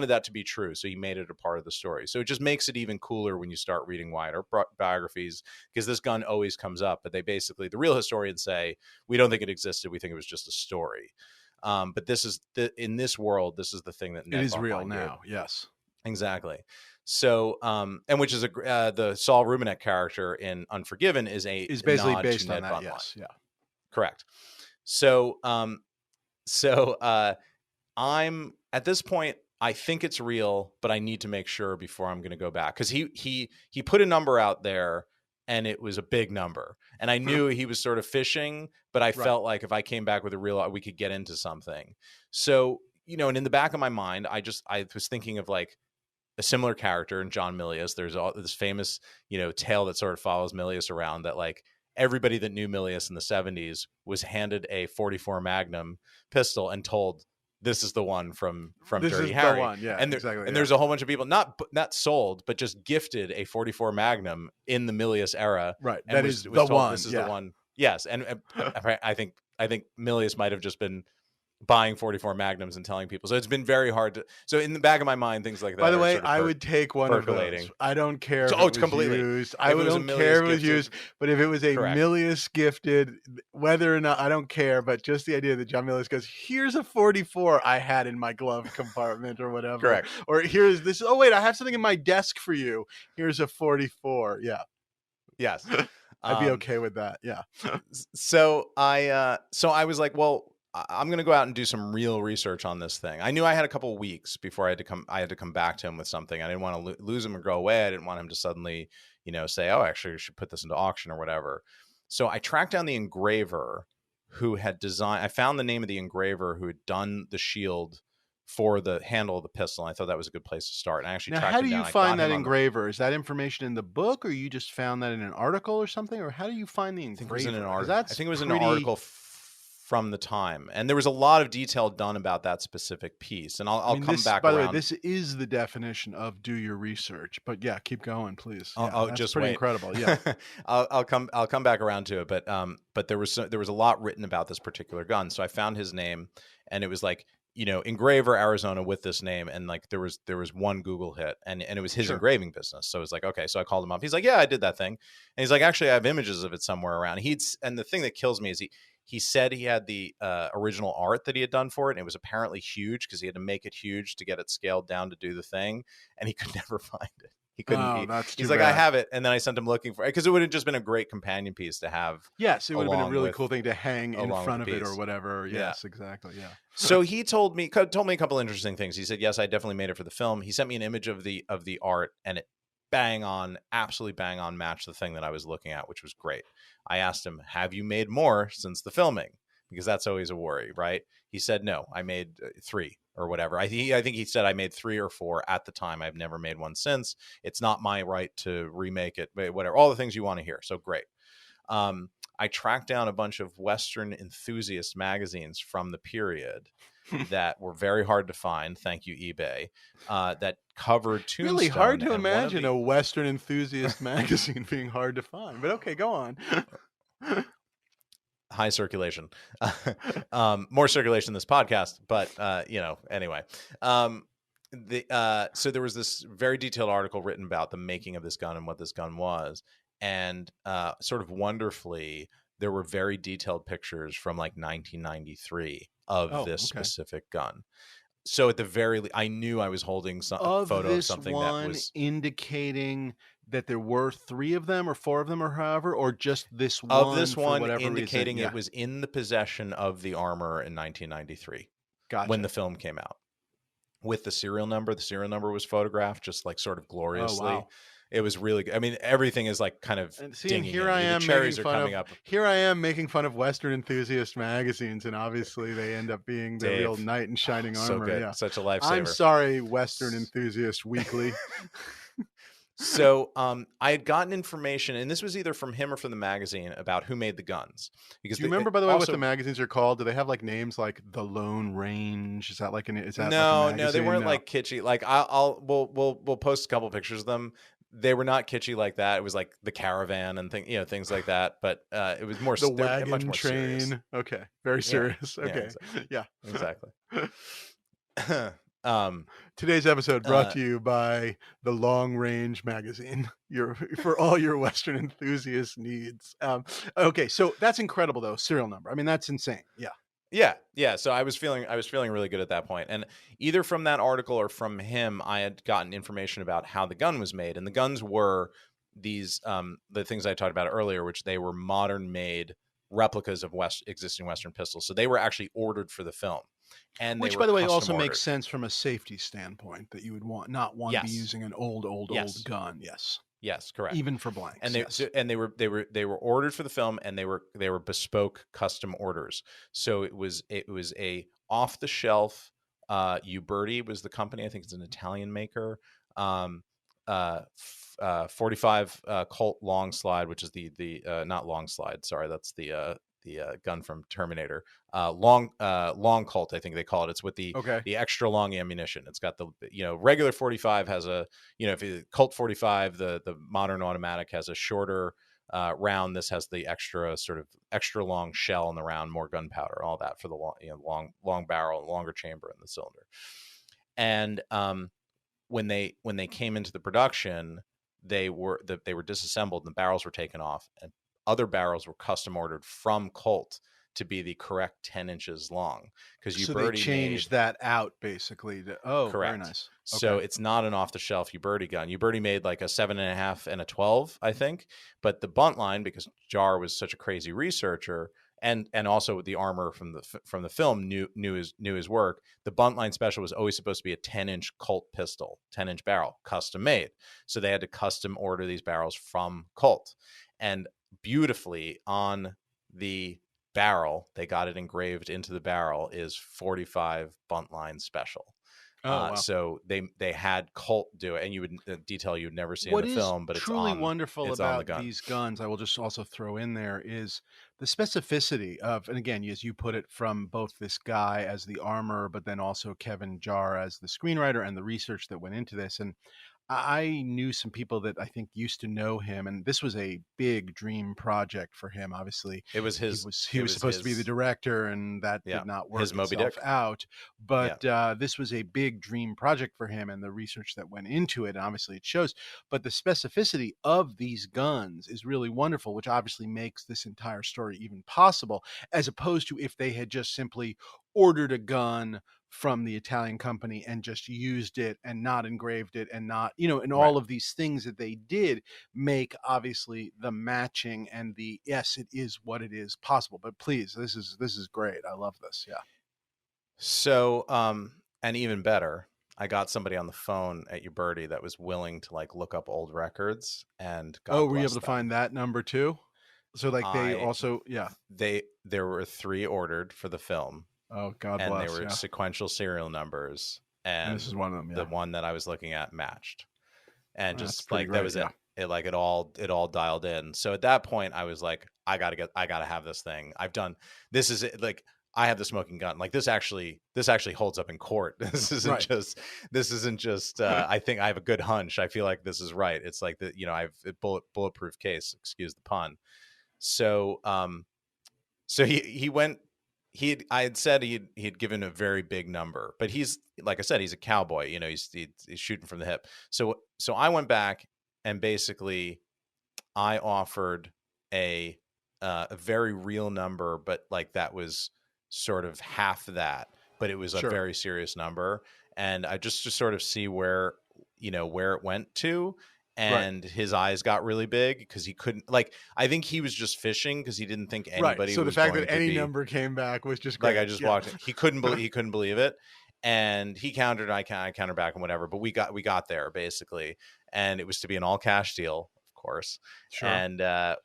that to be true, so he made it a part of the story. So it just makes it even cooler when you start reading Wyatt Earp biographies, because this gun always comes up. But the real historians say, we don't think it existed. We think it was just a story. But this is in this world, this is the thing that
it is real now. Yes,
exactly. So, and which is the Saul Rubinek character in Unforgiven is
basically based on
Ned
that.
Buntline.
Yes, yeah.
Correct. So I'm at this point, I think it's real, but I need to make sure before I'm going to go back, because he put a number out there, and it was a big number, and I knew he was sort of fishing, but I felt like if I came back with a real, we could get into something. So and in the back of my mind, I was thinking of like a similar character in John Milius. There's this famous tale that sort of follows Milius around, that like everybody that knew Milius in the 70s was handed a .44 Magnum pistol and told, this is the one from Dirty Harry.
The one. Yeah,
and
exactly.
And there's a whole bunch of people not sold, but just gifted a .44 Magnum in the Milius era.
Right.
And
that is the one.
This is the one. Yes. And I think Milius might have just been buying .44 Magnums and telling people. So it's been very hard to. So in the back of my mind, things like that.
By the way, I would take one of those. I don't care. If it's completely used. I don't care if it was used. But if it was a Milius gifted, whether or not, I don't care. But just the idea that John Milius goes, here's a .44 I had in my glove compartment or whatever.
Correct.
Or here's this. Oh wait, I have something in my desk for you. Here's a .44. Yeah.
Yes.
I'd be okay with that. Yeah.
So I was like, well, I'm going to go out and do some real research on this thing. I knew I had a couple of weeks before I had to come back to him with something. I didn't want to lose him or go away. I didn't want him to suddenly, say, oh, actually, you should put this into auction or whatever. So I tracked down the engraver who had designed. I found the name of the engraver who had done the shield for the handle of the pistol. And I thought that was a good place to start. And I actually tracked him down.
How do you find that engraver? Is that information in the book, or you just found that in an article or something? Or how do you find the engraver?
I think it was in an article from the time, and there was a lot of detail done about that specific piece, and I'll come back
by
around.
The way, this is the definition of do your research, but yeah, keep going, please.
I'll just
pretty
wait.
Incredible. Yeah.
I'll come back around to it, but there was a lot written about this particular gun. So I found his name, and it was like engraver Arizona with this name, and like there was one Google hit, and it was his
Sure.
engraving business. So it was like, okay, so I called him up. He's like, yeah, I did that thing, and he's like, actually, I have images of it somewhere around. And the thing that kills me is he said he had the original art that he had done for it, and it was apparently huge because he had to make it huge to get it scaled down to do the thing, and he could never find it. He couldn't.
Oh, that's too
He's like,
bad.
I have it, and then I sent him looking for it because it would have just been a great companion piece to have.
Yes, it would have been a
along
really
with-
cool thing to hang in
along
front of
with the
it or
piece.
whatever.
Yeah.
Yes, exactly. Yeah.
So he told me a couple interesting things. He said, yes, I definitely made it for the film. He sent me an image of the art, and it absolutely bang on matched the thing that I was looking at, which was great. I asked him, have you made more since the filming? Because that's always a worry, right? He said, no, I made 3 or whatever. I think he said I made 3 or 4 at the time. I've never made one since. It's not my right to remake it, whatever, all the things you want to hear. So great. I tracked down a bunch of Western enthusiast magazines from the period that were very hard to find. Thank you, eBay. That covered Tombstone.
Really hard to
and one of
imagine a Western enthusiast magazine being hard to find. But okay, go on.
high circulation, more circulation in this podcast, but anyway. So there was this very detailed article written about the making of this gun and what this gun was, and sort of wonderfully, there were very detailed pictures from like 1993 of this specific gun. So at the very least, I knew I was holding a photo of something that was
indicating that there were 3 of them or 4 of them or however, or just this one
of this
for
one
whatever
indicating
reason.
it was in the possession of the armorer in 1993
Gotcha.
when the film came out. With the serial number was photographed just like sort of gloriously.
Oh, wow.
It was really good. I mean, everything is like kind of dinging.
Here I am,
the cherries are coming up.
Here I am making fun of Western enthusiast magazines, and obviously they end up being the real knight in shining armor.
So good,
yeah.
such a lifesaver.
I'm sorry, Western Enthusiast Weekly.
So I had gotten information, and this was either from him or from the magazine, about who made the guns. Because
do you remember, by the way, what the magazines are called? Do they have like names like The Lone Range? Is that like an? Is that
no,
like a magazine?
No, they weren't like kitschy. Like we'll post a couple pictures of them. They were not kitschy like that. It was like the Caravan and things like that. But it was more
the wagon
much more
train.
Serious.
Okay, very serious. Okay,
yeah, exactly.
Today's episode brought to you by the Long Range magazine. For all your Western enthusiast needs. Okay, so that's incredible though. Serial number. I mean, that's insane.
Yeah. So I was feeling really good at that point, and either from that article or from him, I had gotten information about how the gun was made, and the guns were these the things I talked about earlier, which they were modern made replicas of existing Western pistols. So they were actually ordered for the film. And
which, by the way, also makes sense from a safety standpoint that you would not want to be using an old gun. Yes,
correct.
Even for blanks.
And they were ordered for the film, and they were bespoke custom orders. So it was a off the shelf. Uberti was the company. I think it's an Italian maker. 45 Colt long slide, which is the not long slide. Sorry, that's the gun from Terminator. Long Colt, I think they call it. It's with the extra long ammunition. It's got the regular 45 has a if Colt 45, the modern automatic has a shorter round. This has the extra long shell in the round, more gunpowder, all that for the long barrel, longer chamber in the cylinder. And when they came into the production, they were disassembled and the barrels were taken off, and other barrels were custom ordered from Colt to be the correct 10 inches long. Because
they changed that out basically. Correct. Very nice.
So it's not an off-the-shelf Uberti gun. Uberti made like a 7.5 and a 12, I think. But the bunt line, because Jar was such a crazy researcher, and also the armor from the film knew his work. The bunt line special was always supposed to be a 10-inch Colt pistol, 10-inch barrel, custom made. So they had to custom order these barrels from Colt. And beautifully on the barrel, they got it engraved into the barrel, is 45 bunt line special. Wow. So they had Colt do it, and you would detail you'd never see in the film, but it's truly
wonderful about these guns. I will just also throw in there is the specificity of, and again, as you put it, from both this guy as the armorer, but then also Kevin Jar as the screenwriter and the research that went into this. And I knew some people that I think used to know him, and this was a big dream project for him. Obviously,
It was
he
his.
was he
It
was
was
supposed to be the
his.
director, and that
Yeah,
did not
his
work
Moby
itself
Dick.
out.
Yeah,
But this was a big dream project for him, and the research that went into it, and obviously it shows. But the specificity of these guns is really wonderful, which obviously makes this entire story even possible, as opposed to if they had just simply ordered a gun from the Italian company and just used it and not engraved it and not, and
right.
all of these things that they did make obviously the matching and the yes, it is what it is possible. But please, this is great. I love this. Yeah.
So, and even better, I got somebody on the phone at Uberti that was willing to like look up old records, and
Oh,
God
were you
bless
able to
them.
find that number too? So like they
I
also, yeah.
there were 3 ordered for the film,
Oh, God
and they
bless.
were
Yeah.
sequential serial numbers,
And this
and
is one of them.
the
Yeah.
one that I was looking at matched, and
That's
just
pretty
like that
great.
was it.
Yeah.
It all dialed in. So at that point, I was like, I gotta have this thing. I've done this is it. Like I have the smoking gun. Like this actually holds up in court.
Right.
This isn't just. I think I have a good hunch. I feel like this is right. It's like I've a bulletproof case. Excuse the pun. So so he went. I had said he had given a very big number, but he's like I said, he's a cowboy. He's shooting from the hip. So I went back and basically I offered a a very real number, but like that was sort of half that, but it was a
Sure.
very serious number, and I just to sort of see where it went to.
Right.
And his eyes got really big because he couldn't like. I think he was just fishing because he didn't think
Right.
anybody
So the
was
fact that
going to
any
be
number came back was just
like. I
great.
just
Yeah.
walked in. He couldn't believe it, and he countered. I countered back and whatever. But we got there basically, and it was to be an all cash deal, of course.
Sure.
And I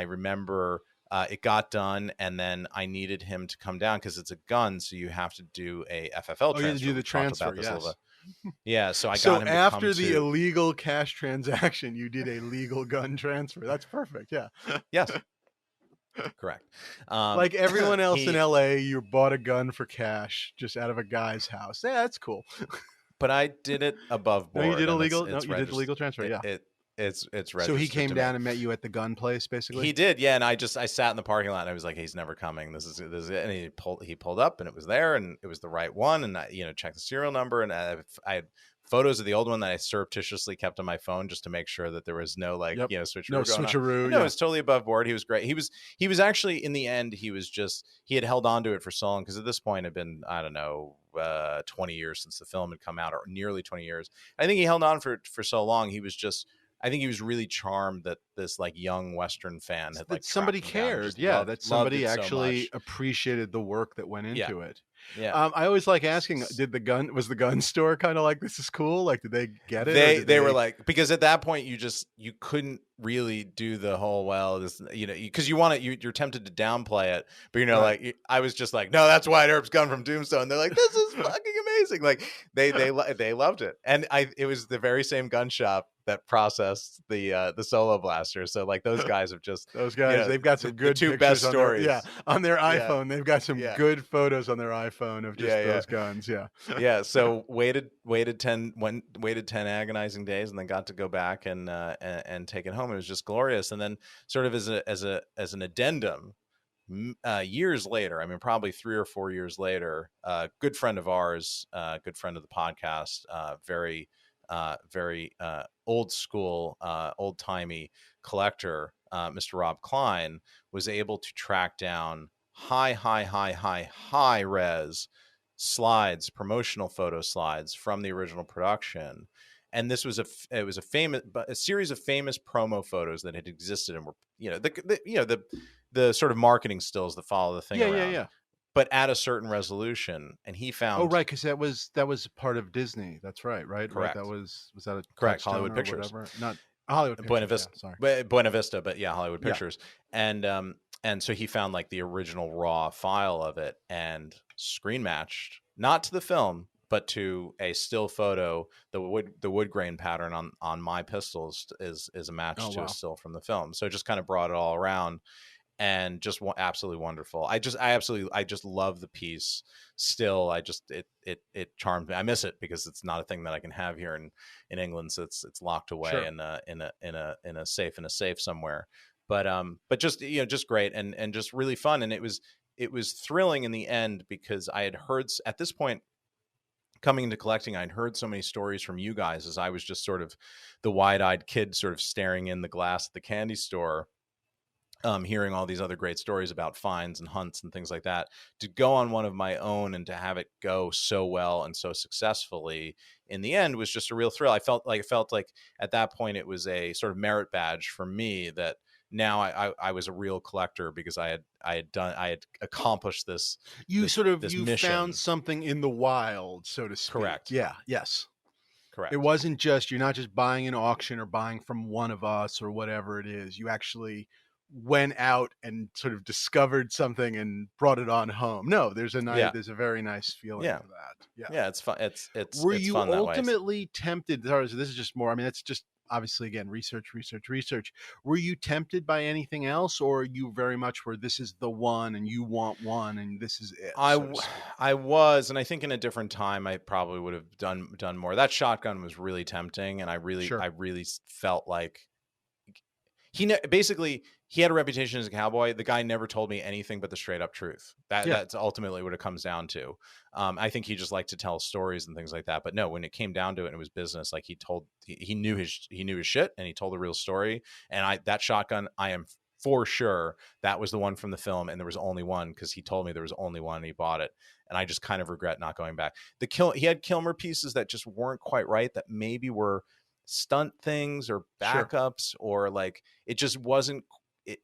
remember it got done, and then I needed him to come down because it's a gun, so you have to do a FFL
Oh, you had to
transfer.
do the
We've talked
transfer.
about this a little
Yes.
bit. Yeah, so I
So
got him to come
after the
to.
illegal cash transaction, you did a legal gun transfer. That's perfect. Yeah.
Yes, correct.
Like everyone else in
He
LA, you bought a gun for cash just out of a guy's house. Yeah, that's cool.
But I did it above
No, you
board,
did a
and
legal. No,
it's
you did the
registered.
legal transfer. Yeah.
It's
So he
registered
came
to me.
down and met you at the gun place, basically.
He did, yeah. And I sat in the parking lot, and I was like, he's never coming. This is it. And he pulled up, and it was there, and it was the right one. And I checked the serial number, and I had photos of the old one that I surreptitiously kept on my phone just to make sure that there was no
Yep. No
switcheroo going on.
switcheroo.
But no, it
Yeah.
was totally above board. He was great. He was actually in the end. He had held on to it for so long because at this point it had been, I don't know, 20 years since the film had come out, or nearly 20 years. I think he held on for so long. I think he was really charmed that this like young Western fan had like
That somebody
tracked him down and
cared.
just
Yeah,
loved
that somebody
it so
actually
much.
appreciated the work that went
Yeah,
into it.
yeah.
I always like asking, was the gun store kind of like, this is cool? Like, did they get it? Or
They
did
they were like, because at that point you couldn't really do the whole this because you're tempted to downplay it, but
Right.
like I was just like, no, that's Wyatt Earp's gun from Tombstone. They're like, this is fucking amazing. Like they loved it, and it was the very same gun shop that processed the solo blaster. So like those guys have just
Those guys, they've got some
the
good
two
pictures
best
on their,
stories.
on their
Yeah,
iPhone. They've got some
yeah,
good photos on their iPhone of just
yeah, yeah.
those guns. Yeah.
Yeah, so waited 10 agonizing days, and then got to go back and take it home. It was just glorious. And then sort of as an addendum, years later, I mean probably 3 or 4 years later, good friend of ours, good friend of the podcast, very old school, old timey collector, Mr. Rob Klein, was able to track down high res slides, promotional photo slides from the original production. And this was a series of famous promo photos that had existed and were the sort of marketing stills that follow the thing
Yeah.
around,
Yeah.
but at a certain resolution. And he
Oh,
found
right, because that was part of Disney. That's right. Right.
correct,
That was that a
correct,
Touchstone
Hollywood
or
Pictures,
whatever? Not Hollywood
Buena
Pictures.
Vista,
Yeah. Sorry.
Buena Vista, but yeah, Hollywood
Yeah.
Pictures. And so he found like the original raw file of it and screen matched, not to the film, but to a still photo. The wood grain pattern on my pistols is a match
Oh,
to a
wow.
still from the film. So it just kind of brought it all around. and just absolutely wonderful. I just love the piece still. It charmed me. I miss it because it's not a thing that I can have here in England. So it's locked away
Sure.
in a safe somewhere. But just, just great and just really fun. And it was thrilling in the end because I had heard at this point, coming into collecting, I'd heard so many stories from you guys as I was just sort of the wide-eyed kid sort of staring in the glass at the candy store, hearing all these other great stories about finds and hunts and things like that. To go on one of my own and to have it go so well and so successfully in the end was just a real thrill. I felt like at that point it was a sort of merit badge for me that now I was a real collector because I had accomplished this.
You
this
you found
mission.
something in the wild, so to speak.
Correct.
Yeah. Yes.
Correct.
It wasn't just, you're not just buying an auction or buying from one of us or whatever it is. You actually went out and sort of discovered something and brought it on home. No, there's a very nice feeling to that. Yeah.
Yeah, it's fun.
Were
it's
you
fun that way.
ultimately tempted? Sorry, so this is just more. I mean, it's just obviously again research. Were you tempted by anything else, or you very much were, this is the one and you want one and this is it?
I was, and I think in a different time I probably would have done more. That shotgun was really tempting, and I really felt like basically he had a reputation as a cowboy. The guy never told me anything but the straight up truth. That's ultimately what it comes down to. I think he just liked to tell stories and things like that. But no, when it came down to it and it was business, like he knew his shit, and he told the real story. And that shotgun, I am for sure that was the one from the film, and there was only one because he told me there was only one and he bought it. And I just kind of regret not going back. He had Kilmer pieces that just weren't quite right, that maybe were stunt things or backups, or like it just wasn't.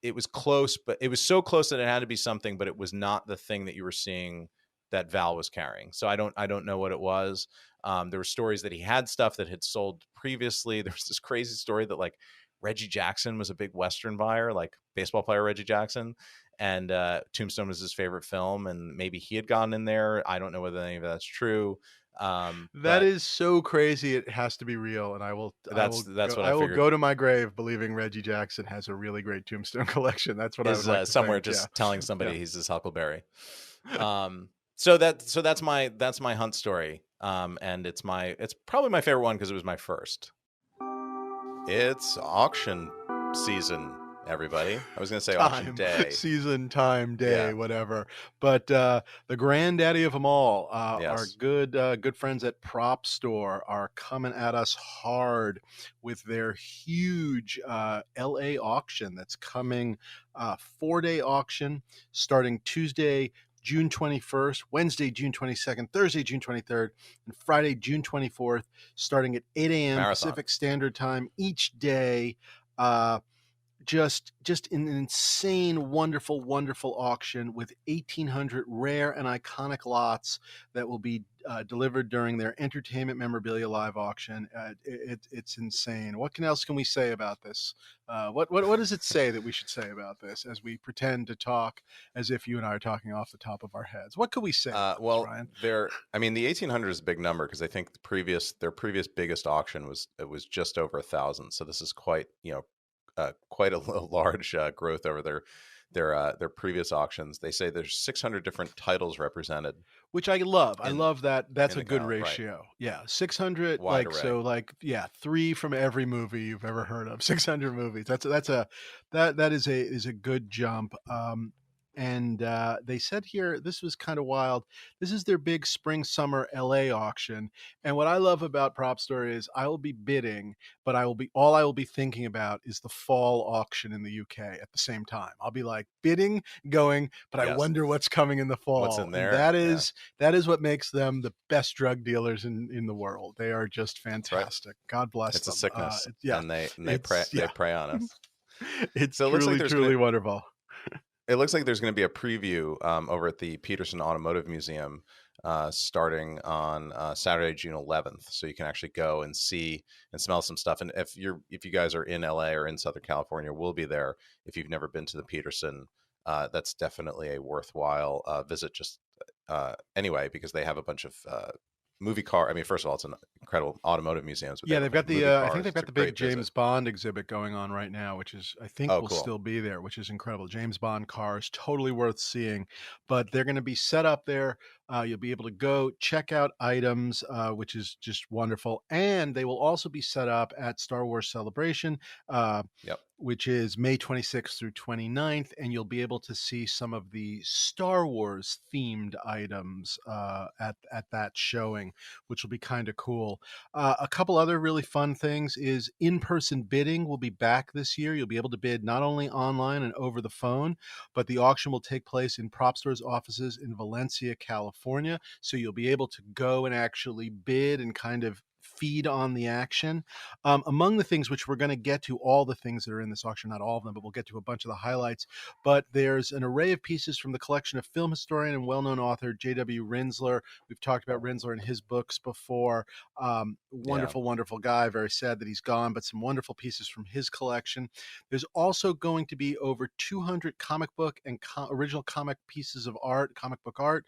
It was close, but it was so close that it had to be something, but it was not the thing that you were seeing that Val was carrying. So I don't know what it was. There were stories that he had stuff that had sold previously. There was this crazy story that like Reggie Jackson was a big Western buyer, like baseball player Reggie Jackson, and Tombstone was his favorite film, and maybe he had gone in there. I don't know whether any of that's true.
That is so crazy. It has to be real, and I will go to my grave believing Reggie Jackson has a really great Tombstone collection. That's what I would like to
somewhere
think.
Just telling somebody he's his Huckleberry. So that's my hunt story. And it's probably my favorite one because it was my first. It's auction season, everybody. I was going to say auction day.
Season, time, day, whatever. But the granddaddy of them all, our good friends at Prop Store are coming at us hard with their huge LA auction that's coming, 4-day auction starting Tuesday, June 21st, Wednesday, June 22nd, Thursday, June 23rd, and Friday, June 24th, starting at 8 a.m. Pacific Standard Time each day. Just an insane, wonderful, wonderful auction with 1,800 rare and iconic lots that will be delivered during their entertainment memorabilia live auction. It's insane. What else can we say about this? What does it say that we should say about this as we pretend to talk as if you and I are talking off the top of our heads? What could we say?
Well,
Ryan?
the 1,800 is a big number because I think their previous biggest auction was just over 1,000. So this is quite a large growth over their previous auctions. They say there's 600 different titles represented,
which I love. I love that. That's a good ratio. Right. Yeah, 600.
Wide array.
3 from every movie you've ever heard of. 600 movies. That is a good jump. And they said here, this was kind of wild. This is their big spring summer LA auction. And what I love about Prop Store is I will be bidding, but all I will be thinking about is the fall auction in the UK at the same time. I'll be like bidding, going, but I wonder what's coming in the fall.
What's in there?
And that is what makes them the best drug dealers in the world. They are just fantastic. Right. God bless them.
It's a sickness. And they prey on us.
It's truly wonderful.
It looks like there's going to be a preview over at the Peterson Automotive Museum starting on Saturday, June 11th. So you can actually go and see and smell some stuff. And if you guys are in LA or in Southern California, we'll be there. If you've never been to the Peterson, that's definitely a worthwhile visit. Just anyway, because they have a bunch of movie car. I mean, first of all, it's an incredible automotive museums, but they
Yeah,
have
they've
like
got the,
movie
I think
cars.
they've
It's
got
a
the big
great visit.
James Bond exhibit going on right now, which is, I think
Oh,
will
cool.
still be there, which is incredible. James Bond cars, totally worth seeing. But they're going to be set up there. You'll be able to go check out items, which is just wonderful. And they will also be set up at Star Wars Celebration, uh,
Yep.
which is May 26th through 29th. And you'll be able to see some of the Star Wars themed items at that showing, which will be kind of cool. A couple other really fun things is in-person bidding will be back this year. You'll be able to bid not only online and over the phone, but the auction will take place in Prop Store's offices in Valencia, California. So you'll be able to go and actually bid and kind of feed on the action. Among the things which we're going to get to, all the things that are in this auction, not all of them, but we'll get to a bunch of the highlights. But there's an array of pieces from the collection of film historian and well-known author J.W. Rinsler. We've talked about Rinsler and his books before.
Yeah.
Wonderful, wonderful guy. Very sad that he's gone, but some wonderful pieces from his collection. There's also going to be over 200 comic book and original comic pieces of art, comic book art.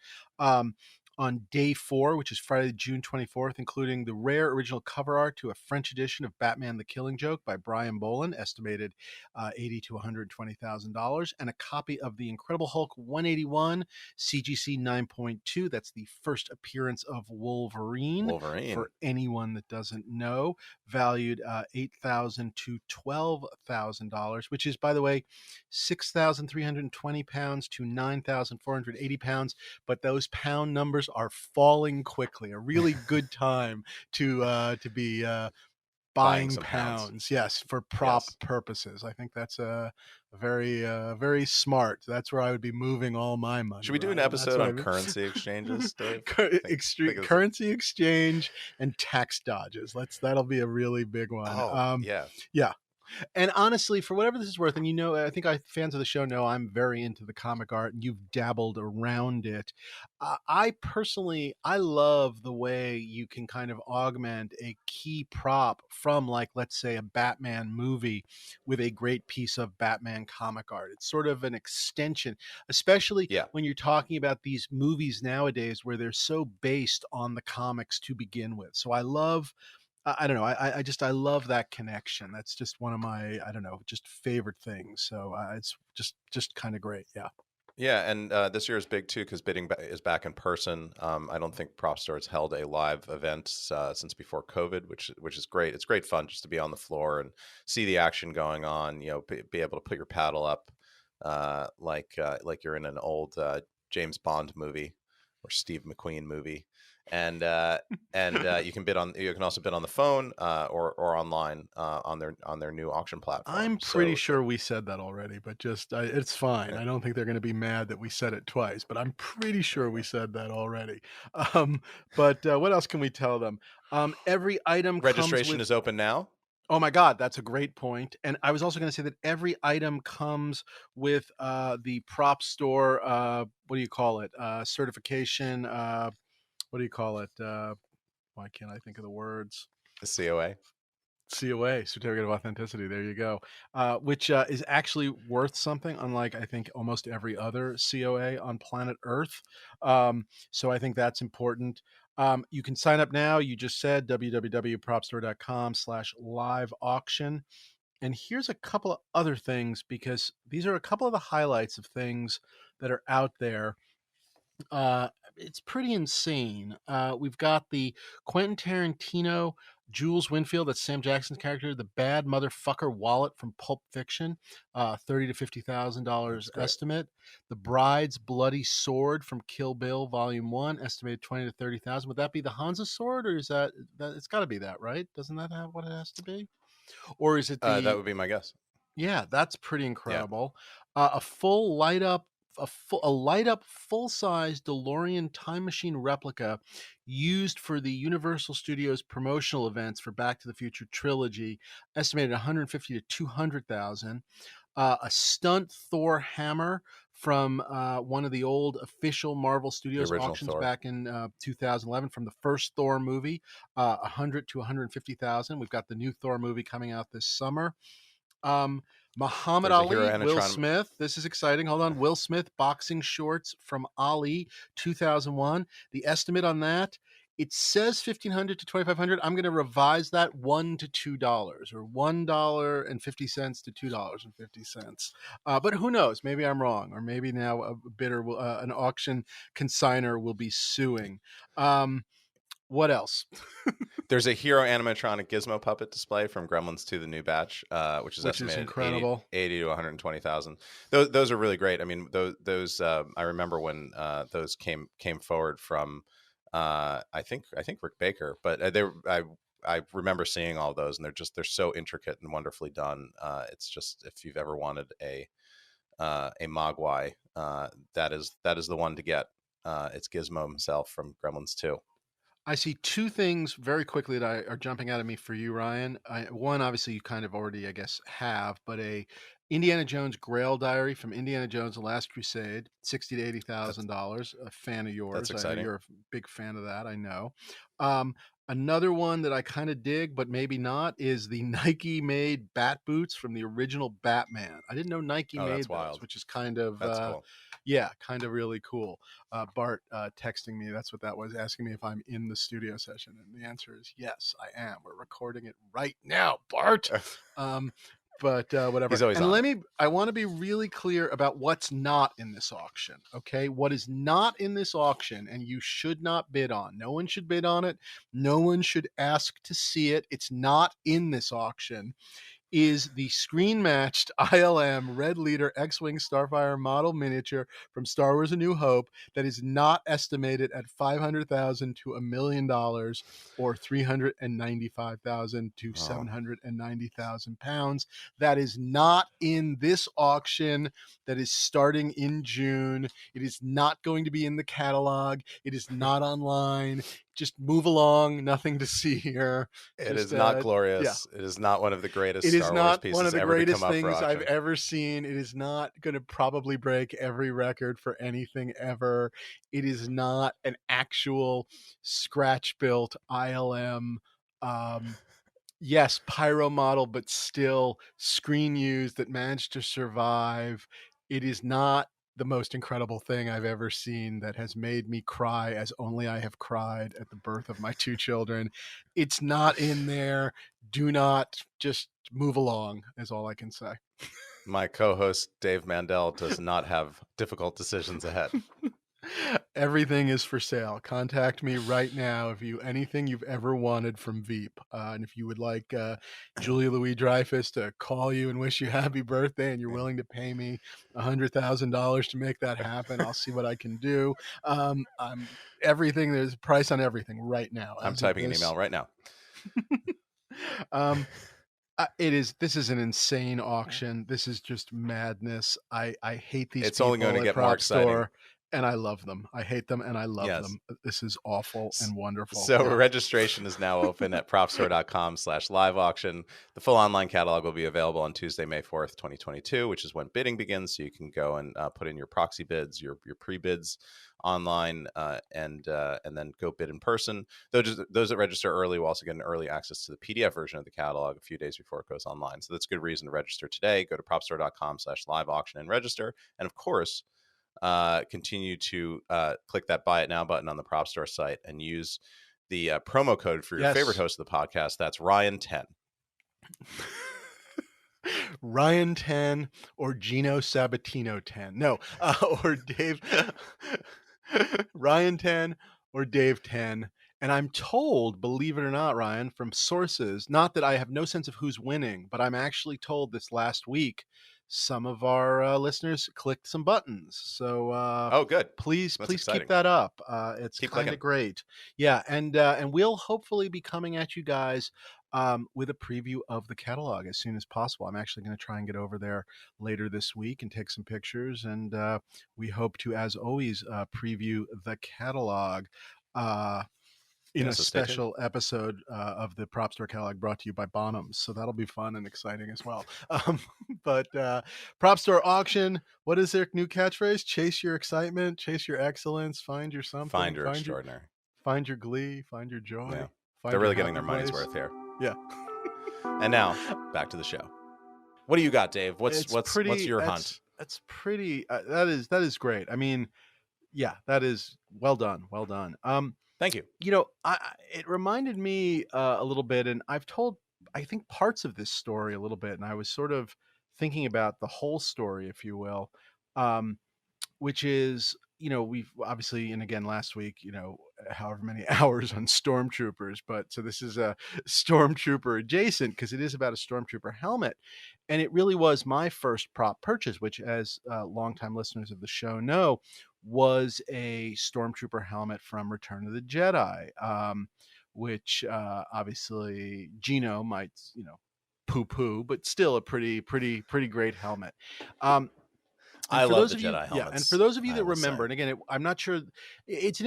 On day 4, which is Friday, June 24th, including the rare original cover art to a French edition of Batman the Killing Joke by Brian Bolland, estimated $80,000 to $120,000, and a copy of the Incredible Hulk 181 CGC 9.2. That's the first appearance of Wolverine.
Wolverine.
For anyone that doesn't know, valued $8,000 to $12,000, which is, by the way, 6,320 pounds to 9,480 pounds. But those pound numbers are falling quickly. A really good time to be buying
some pounds.
pounds. Yes, for prop
Yes.
purposes. I think that's a very very smart. That's where I would be moving all my money.
Should we do an
Ryan. That's
episode
what
on currency exchanges, Dave?
currency exchange and tax dodges. That'll be a really big one.
Oh, yeah.
Yeah. And honestly, for whatever this is worth, and I think fans of the show know I'm very into the comic art, and you've dabbled around it. I personally, I love the way you can kind of augment a key prop from, like, let's say, a Batman movie with a great piece of Batman comic art. It's sort of an extension, especially
Yeah.
when you're talking about these movies nowadays where they're so based on the comics to begin with. So I love I don't know. I love that connection. That's just one of my, I don't know, just favorite things. So it's just kind of great. Yeah.
Yeah, and this year is big too because bidding is back in person. I don't think Prop Store has held a live event since before COVID, which is great. It's great fun just to be on the floor and see the action going on. You know, be able to put your paddle up like you're in an old James Bond movie or Steve McQueen movie, and you can bid on. You can also bid on the phone or online on their new auction platform.
I'm pretty sure we said that already, but just it's fine.
Yeah.
I don't think they're going to be mad that we said it twice, but I'm pretty sure we said that already. But what else can we tell them? Every item
Registration is open now.
Oh my God, that's a great point. And I was also going to say that every item comes with the prop store. What do you call it? Certification. What do you call it? Why can't I think of the words?
The COA.
COA, Certificate of Authenticity. There you go. Which is actually worth something, unlike, I think, almost every other COA on planet Earth. So I think that's important. You can sign up now. You just said www.propstore.com/live auction. And here's a couple of other things, because these are a couple of the highlights of things that are out there. It's pretty insane. We've got the Quentin Tarantino Jules Winfield, that's Sam Jackson's character, the bad motherfucker wallet from Pulp Fiction, $30,000 to $50,000 estimate. The Bride's bloody sword from Kill Bill Volume 1, estimated $20,000 to $30,000. Would that be the Hansa sword, or is that it's got to be that, right? Doesn't that have what it has to be? Or is it the
That would be my guess.
Yeah, that's pretty incredible. Yeah. A full light up full-size DeLorean time machine replica used for the Universal Studios promotional events for Back to the Future trilogy, estimated $150,000 to $200,000. A stunt Thor hammer from one of the old official Marvel Studios auctions
Thor.
Back in 2011 from the first Thor movie, $100,000 to $150,000. We've got the new Thor movie coming out this summer. Muhammad Ali, Will Smith. This is exciting. Hold on. Will Smith boxing shorts from Ali 2001. The estimate on that It says $1,500 to $2,500. I'm going to revise that $1 to $2, or $1.50 to $2.50. But who knows? Maybe I'm wrong, or maybe now a bidder will, an auction consigner will be suing. What else?
There's a Hero animatronic Gizmo puppet display from Gremlins 2, the new batch, which is
Which is
estimated
incredible.
80 to 120,000. Those are really great. I mean, those I remember when those came forward from I think Rick Baker, but I remember seeing all those, and they're so intricate and wonderfully done. It's just, if you've ever wanted a Mogwai, that is the one to get. It's Gizmo himself from Gremlins 2.
I see two things very quickly that are jumping out at me for you, Ryan. One, obviously, you kind of already, I guess, have, but a Indiana Jones Grail diary from Indiana Jones: The Last Crusade, $60,000 to $80,000. A fan of yours.
That's exciting.
I know you're a big fan of that. I know. Another one that I kind of dig, but maybe not, is the Nike-made bat boots from the original Batman. I didn't know Nike made those, which is kind of
cool.
Yeah, kind of really cool. Bart texting me, that's what that was, asking me if I'm in the studio session, and the answer is yes, I am. We're recording it right now, Bart. But whatever.
He's always
and
on.
I want to be really clear about what's not in this auction. Okay, what is not in this auction, and you should not bid on. No one should bid on it. No one should ask to see it. It's not in this auction. Is the screen-matched ILM Red Leader X-Wing Starfire model miniature from Star Wars: A New Hope that is not estimated at $500,000 to $1 million, or $395,000 to £790,000. That is not in this auction. That is starting in June. It is not going to be in the catalog. It is not online. Just move along. Nothing to see here.
It is not glorious. Yeah. It is not one of the greatest Star Wars pieces
one of the
ever
greatest
to come
things
up for
I've
auction.
ever seen. It is not going to probably break every record for anything ever. It is not an actual scratch-built ILM. Yes, pyro model, but still screen used that managed to survive. It is not the most incredible thing I've ever seen that has made me cry as only I have cried at the birth of my two children. It's not in there. Do not, just move along, is all I can say.
My co-host Dave Mandel does not have difficult decisions ahead.
Everything is for sale. Contact me right now if anything you've ever wanted from Veep. And if you would like Julia Louis-Dreyfus to call you and wish you happy birthday, and you're willing to pay me $100,000 to make that happen, I'll see what I can do. Everything, there's a price on everything right now.
I'm typing an email right now.
This is an insane auction. This is just madness. I hate these.
It's
people
only going to get more exciting.
Store, and I love them. I hate them, and I love them. This is awful and wonderful.
So registration is now open at propstore.com/live auction. The full online catalog will be available on Tuesday, May 4th, 2022, which is when bidding begins. So you can go and put in your proxy bids, your pre-bids online, and then go bid in person. Those that register early will also get an early access to the PDF version of the catalog a few days before it goes online. So that's a good reason to register today. Go to propstore.com/live auction and register. And of course, continue to click that buy it now button on the Prop Store site and use the promo code for your favorite host of the podcast. That's Ryan10.
Ryan10 or Gino Sabatino 10. No, or Dave. Ryan10 or Dave 10. And I'm told, believe it or not, Ryan, from sources, not that I have no sense of who's winning, but I'm actually told this last week some of our listeners clicked some buttons. So
oh, good.
Please keep that up. It's kind of great. Yeah, and we'll hopefully be coming at you guys with a preview of the catalog as soon as possible. I'm actually going to try and get over there later this week and take some pictures, and we hope to, as always, preview the catalog in a special episode of the Prop Store catalog brought to you by Bonhams. So that'll be fun and exciting as well. But Prop Store auction, what is their new catchphrase? Chase your excitement, chase your excellence, find your something.
Find your extraordinary.
Find your glee, find your joy.
Yeah. They're really getting their money's worth here.
Yeah.
And now, back to the show. What do you got, Dave? What's your hunt?
That's pretty, that is great. I mean, yeah, that is well done. Well done.
Thank you.
It reminded me a little bit, and I've told, I think, parts of this story a little bit, and I was sort of thinking about the whole story, if you will. Um, which is, we've obviously, and again last week, however many hours on stormtroopers, but so this is a stormtrooper adjacent because it is about a stormtrooper helmet. And it really was my first prop purchase, which, as longtime listeners of the show know, was a stormtrooper helmet from Return of the Jedi, which obviously Gino might, poo poo, but still a pretty great helmet. Um, and
I
for
love
those
the
of you,
Jedi
yeah, and for
helmets,
those of you
I
that
will
remember,
say.
and again, I'm not sure, it's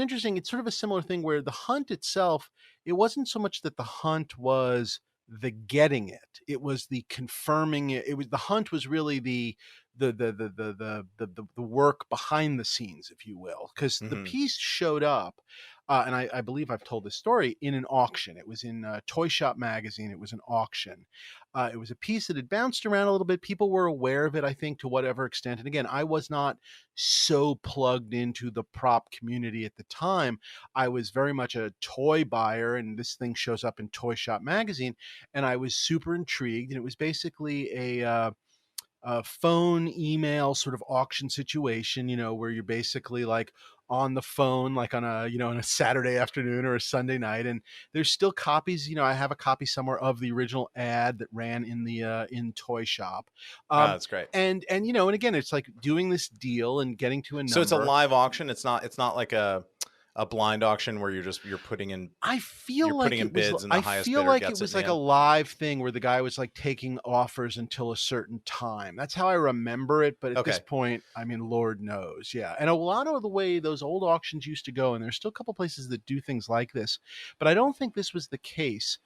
sort of a similar thing where the hunt itself, it wasn't so much that the hunt was the getting it, it was the confirming it. It was, the hunt was really the work behind the scenes, if you will, because the
Mhm.
piece showed up, and I believe I've told this story in an auction. It was in Toy Shop magazine. It was an auction. It was a piece that had bounced around a little bit. People were aware of it, I think, to whatever extent. And again, I was not so plugged into the prop community at the time. I was very much a toy buyer, and this thing shows up in Toy Shop magazine, and I was super intrigued. And it was basically a phone email sort of auction situation, where you're basically like on the phone, like on a, on a Saturday afternoon or a Sunday night. And there's still copies, I have a copy somewhere of the original ad that ran in the, in Toy Shop.
Oh,
Um,
that's great.
and again, it's like doing this deal and getting to a
So it's a
number.
live auction. It's not like a blind auction where you're putting in
I
you're
feel
putting
like
in
it was
bids and the
I
highest
feel
bidder
like it
gets it in
was
the
like a
end.
live thing where the guy was like taking offers until a certain time. That's how I remember it, but at this
Okay.
point, I mean, Lord knows. Yeah. And a lot of the way those old auctions used to go, and there's still a couple places that do things like this, but I don't think this was the case.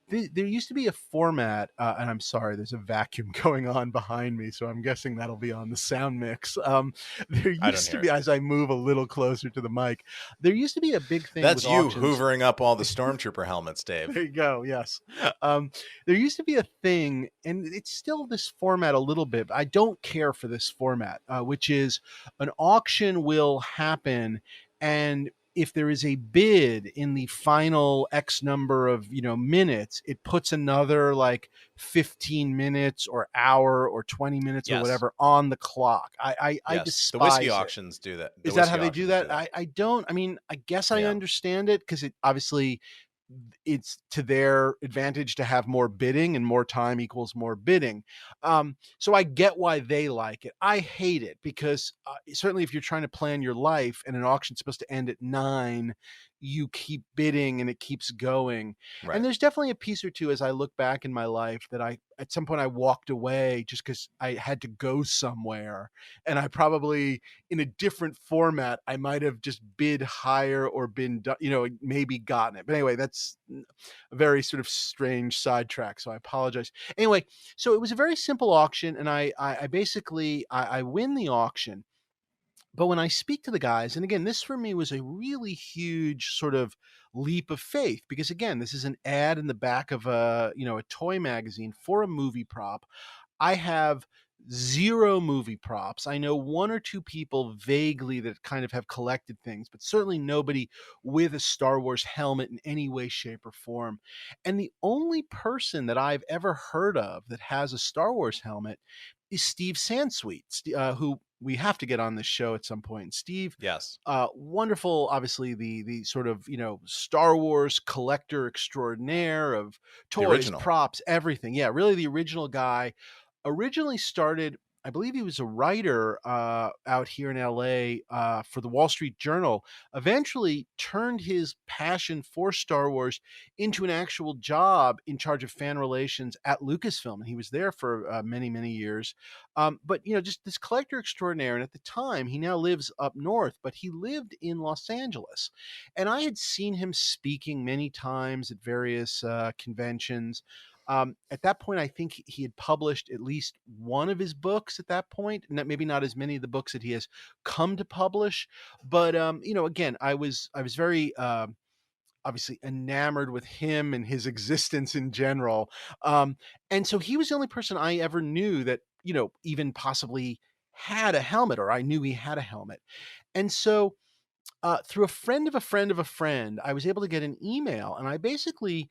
There used to be a format, and I'm sorry, there's a vacuum going on behind me, so I'm guessing that'll be on the sound mix. There
I don't
used to
hear
be,
it.
as I move a little closer to the mic, there used to be a big thing with
That's you
auctions.
hoovering up all the stormtrooper helmets, Dave.
There you go. Yes. Um, there used to be a thing, and it's still this format a little bit, but I don't care for this format, which is an auction will happen. And if there is a bid in the final X number of, minutes, it puts another like 15 minutes or hour or 20 minutes or
Yes.
whatever on the clock. I
Yes. The whiskey
despise it.
auctions do that. The
Is that how
whiskey
they do
auctions do
that?
that.
I don't. I mean, I guess I
Yeah.
understand it because it obviously it's to their advantage to have more bidding, and more time equals more bidding. So I get why they like it. I hate it because certainly if you're trying to plan your life and an auction's supposed to end at 9, you keep bidding and it keeps going. And
Right.
there's definitely a piece or two as I look back in my life that I, at some point, I walked away just because I had to go somewhere, and I probably, in a different format, I might have just bid higher or been, maybe gotten it. But anyway, that's a very sort of strange sidetrack. So I apologize. Anyway, so it was a very simple auction, and I basically I win the auction. But when I speak to the guys, and again, this for me was a really huge sort of leap of faith because again, this is an ad in the back of a toy magazine for a movie prop. I have zero movie props. I know one or two people vaguely that kind of have collected things, but certainly nobody with a Star Wars helmet in any way, shape, or form. And the only person that I've ever heard of that has a Star Wars helmet is Steve Sansweet, who we have to get on this show at some point. Steve,
Yes.
wonderful, obviously the sort of Star Wars collector extraordinaire of
The
toys,
original.
props, everything. Yeah, really the original guy. Originally started, I believe he was a writer out here in LA for the Wall Street Journal. Eventually turned his passion for Star Wars into an actual job in charge of fan relations at Lucasfilm, and he was there for many years. But just this collector extraordinaire. And at the time, he now lives up north, but he lived in Los Angeles, and I had seen him speaking many times at various conventions. At that point, I think he had published at least one of his books at that point, and maybe not as many of the books that he has come to publish. But again, I was very obviously enamored with him and his existence in general. And so he was the only person I ever knew that even possibly had a helmet, or I knew he had a helmet. And so Through a friend of a friend of a friend, I was able to get an email, and I basically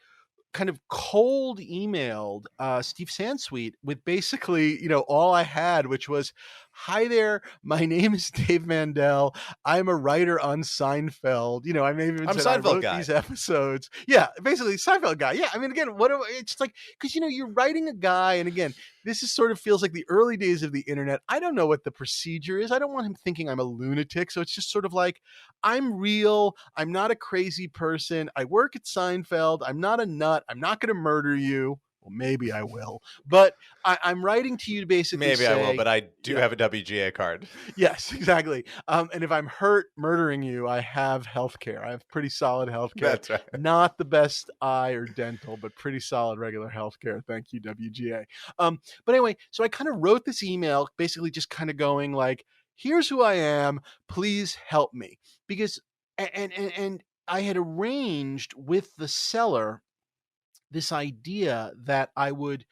kind of cold emailed Steve Sansweet with basically, all I had, which was, "Hi there, my name is Dave Mandel. I'm a writer on Seinfeld." I may have even
I'm a
said I
Seinfeld
wrote
guy.
these episodes. Yeah, basically Seinfeld guy. Yeah, I mean, again, it's like, because you're writing a guy, and again, this is sort of feels like the early days of the internet. I don't know what the procedure is. I don't want him thinking I'm a lunatic. So it's just sort of like, I'm real. I'm not a crazy person. I work at Seinfeld. I'm not a nut. I'm not going to murder you. Well, maybe I will. But I'm writing to you to basically
Maybe I will,
say,
but I do
yeah,
have a WGA card.
yes, exactly. And if I'm hurt murdering you, I have healthcare. I have pretty solid healthcare.
That's right.
Not the best eye or dental, but pretty solid regular healthcare. Thank you, WGA. But anyway, so I kind of wrote this email, basically just kind of going like, "Here's who I am. Please help me," because and I had arranged with the seller this idea that I would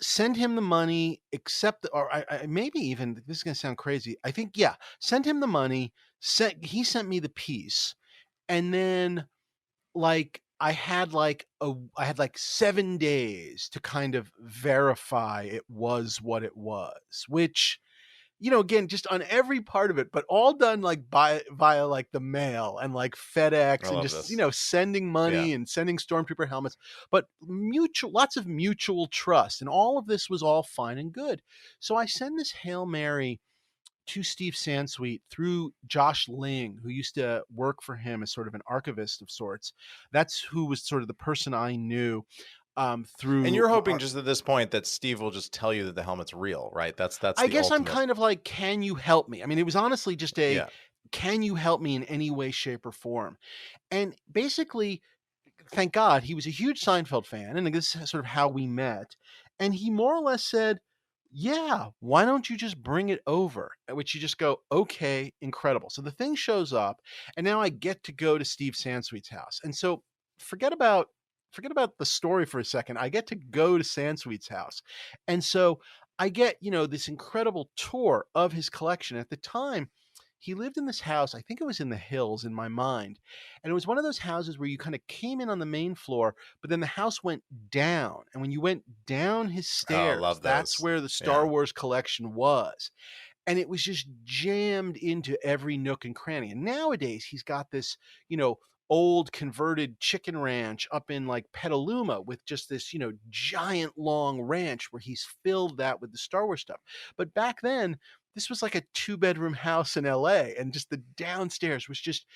send him the money, accept, or I maybe even, this is going to sound crazy. I think, yeah, send him the money. He sent me the piece. And then like, I had like 7 days to kind of verify it was what it was, which, again, just on every part of it, but all done like via like the mail and like
I
FedEx and
love
just,
this.
sending
Yeah.
money and sending Stormtrooper helmets, but lots of mutual trust. And all of this was all fine and good. So I send this Hail Mary to Steve Sansweet through Josh Ling, who used to work for him as sort of an archivist of sorts. That's who was sort of the person I knew
And
through
you're hoping just at this point that Steve will just tell you that the helmet's real, right? That's
I
the
guess I'm
ultimate.
kind of like, can you help me? I mean, it was honestly just
Yeah.
can you help me in any way, shape, or form? And basically, thank God, he was a huge Seinfeld fan, and this is sort of how we met. And he more or less said, "Yeah, why don't you just bring it over?" At which you just go, "Okay, incredible." So the thing shows up, and now I get to go to Steve Sansweet's house. And so forget about forget about the story for a second. I get to go to Sansweet's house. And so I get, this incredible tour of his collection. At the time, he lived in this house, I think it was in the hills in my mind. And it was one of those houses where you kind of came in on the main floor, but then the house went down. And when you went down his
Oh,
stairs,
love
that's
those.
where the Star
Yeah.
Wars collection was. And it was just jammed into every nook and cranny. And nowadays he's got this, old converted chicken ranch up in like Petaluma with just this, giant long ranch where he's filled that with the Star Wars stuff. But back then, this was like a 2-bedroom house in LA, and just the downstairs was just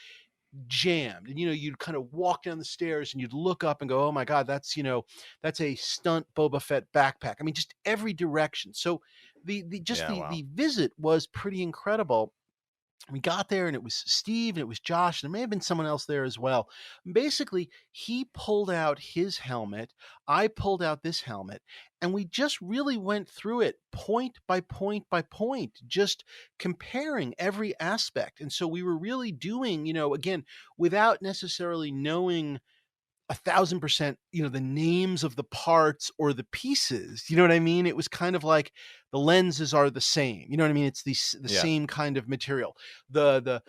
jammed. And you'd kind of walk down the stairs and you'd look up and go, "Oh my God, that's a stunt Boba Fett backpack." I mean, just every direction. So
Yeah. Wow.
the visit was pretty incredible. We got there, and it was Steve and it was Josh, and there may have been someone else there as well. Basically, he pulled out his helmet, I pulled out this helmet, and we just really went through it point by point by point, just comparing every aspect. And so we were really doing, again, without necessarily knowing 1,000%, the names of the parts or the pieces. You know what I mean? It was kind of like the lenses are the same. You know what I mean? It's the
Yeah.
same kind of material. The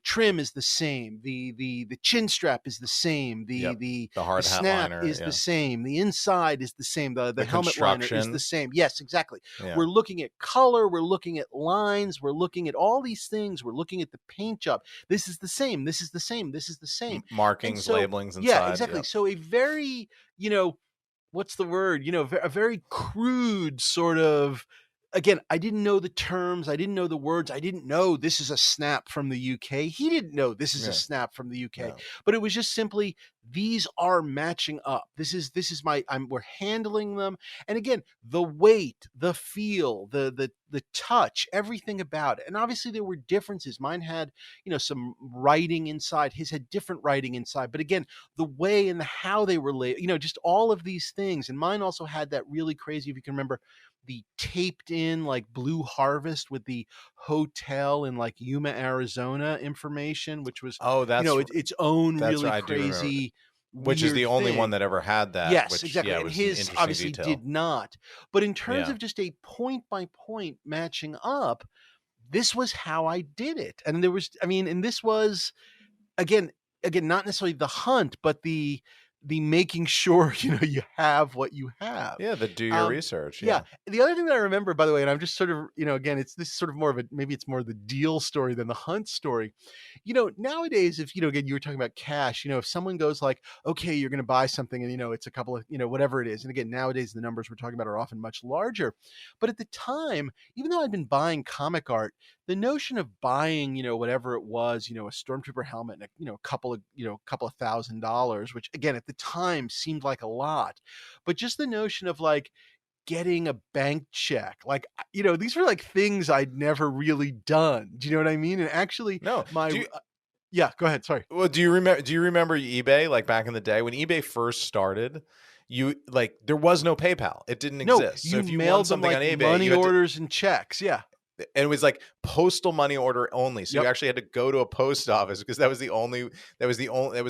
trim is the same. The chin strap is the same.
Yep.
The
The hard hat
snap
liner.
is the
Yeah.
same. The inside is the same. The
The
helmet liner is the
construction.
same. Yes, exactly.
Yeah.
We're looking at color. We're looking at lines. We're looking at all these things. We're looking at the paint job. This is the same. This is the same. This is the same. And
Markings,
so,
labelings
yeah,
inside.
exactly.
Yep.
So a very, what's the word? A very crude sort of, again, I didn't know the terms. I didn't know the words. I didn't know this is a snap from the UK. He didn't know this is a
Yeah.
snap from the UK.
No.
But it was just simply, these are matching up. We're handling them. And again, the weight, the feel, the touch, everything about it. And obviously there were differences. Mine had, some writing inside. His had different writing inside. But again, the way and the how they were laid, just all of these things. And mine also had that really crazy, if you can remember, the taped in like Blue Harvest with the hotel in like Yuma, Arizona information, which was,
Oh,
its own
that's
really
right. I do remember.
crazy,
Which is
weird
the only one
thing.
that ever had that,
Yes,
which,
exactly.
yeah,
And
was an
his
interesting
obviously
detail.
did not. But in terms
Yeah.
of just a point by point matching up, this was how I did it. And there was, I mean, and this was again, not necessarily the hunt, but the making sure, you have what you have.
Yeah, the do your
Um,
research.
yeah.
Yeah.
The other thing that I remember, by the way, and I'm just sort of, again, it's this sort of more of a, maybe it's more the deal story than the hunt story. Nowadays, if, again, you were talking about cash, if someone goes like, okay, you're going to buy something and, it's a couple of, whatever it is. And again, nowadays, the numbers we're talking about are often much larger. But at the time, even though I'd been buying comic art, the notion of buying, whatever it was, a Stormtrooper helmet and a couple of $1,000, which again at the time seemed like a lot, but just the notion of like getting a bank check, like these were like things I'd never really done. Do you know what I mean? And actually,
No.
yeah, go ahead. Sorry.
Well, do you remember eBay, like back in the day when eBay first started? You like there was no PayPal. It didn't exist. So
You
if you
mailed
want something
them like
on eBay,
money orders and checks. Yeah.
And it was like postal money order only. So
Yep.
you actually had to go to a post office because it was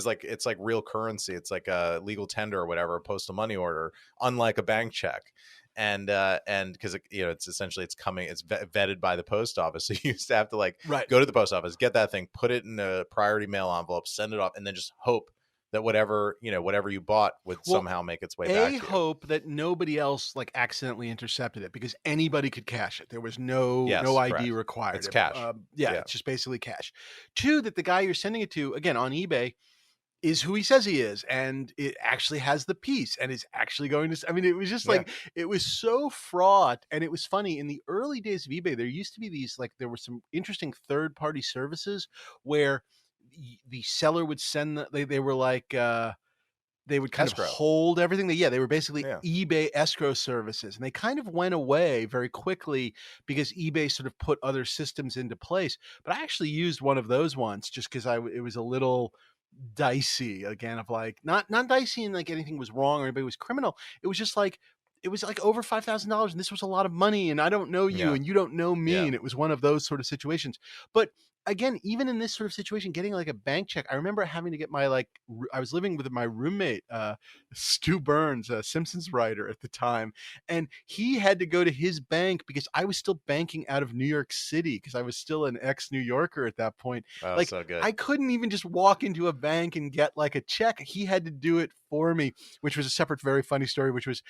like, it's like real currency. It's like a legal tender or whatever, a postal money order, unlike a bank check. And because it's essentially it's vetted by the post office. So you used to have to like go to the post office, get that thing, put it in a priority mail envelope, send it off, and then just hope that whatever you bought would somehow make its way back to you.
Hope that nobody else like accidentally intercepted it, because anybody could cash it. There was no ID required.
It's cash.
It's just basically cash. 2, that the guy you're sending it to, again on eBay, is who he says he is, and it actually has the piece and is actually going to, I mean, it was just like, it was so fraught. And it was funny in the early days of eBay, there used to be these, like, there were some interesting third-party services where the seller would send they were like they would kind
escrow.
of hold everything. They were basically eBay escrow services, and they kind of went away very quickly because eBay sort of put other systems into place. But I actually used one of those once just because it was a little dicey, again, of like not dicey and like anything was wrong or anybody was criminal. It was just like, it was like over $5,000 and this was a lot of money and I don't know you and you don't know me. And it was one of those sort of situations. But again, even in this sort of situation, getting like a bank check, I remember having to get my, like, I was living with my roommate, Stu Burns, a Simpsons writer at the time. And he had to go to his bank because I was still banking out of New York City because I was still an ex-New Yorker at that point.
Oh,
like,
so good.
I couldn't even just walk into a bank and get like a check. He had to do it for me, which was a separate, very funny story, which was,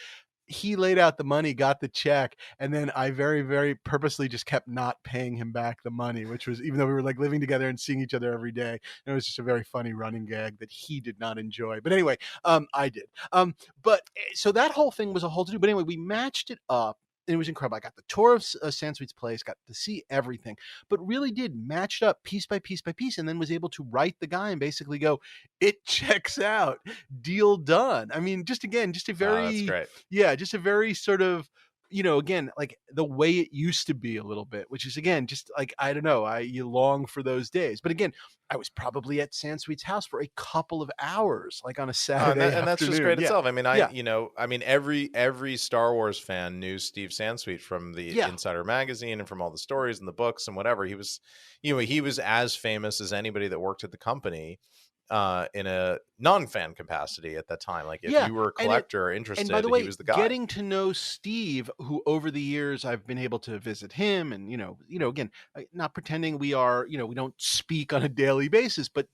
he laid out the money, got the check, and then I very, very purposely just kept not paying him back the money, which was, even though we were like living together and seeing each other every day, and it was just a very funny running gag that he did not enjoy. But anyway, I did. But so that whole thing was a whole to do. But anyway, we matched it up. And it was incredible. I got the tour of Sansweet's place, got to see everything, but really did match it up piece by piece by piece, and then was able to write the guy and basically go, it checks out, deal done. I mean, just a very,
that's great.
Yeah, just a very sort of, again, like the way it used to be a little bit, which is, again, just like, I don't know, you long for those days. But again, I was probably at Sansweet's house for a couple of hours, like on a Saturday
and that's just great itself. I mean, every Star Wars fan knew Steve Sansweet from the Insider magazine and from all the stories and the books and whatever. He was, he was as famous as anybody that worked at the company in a non-fan capacity at that time. Like if you were a collector interested,
and by the way,
he was the guy.
Getting to know Steve, who over the years I've been able to visit him, and again, not pretending we are, we don't speak on a daily basis, but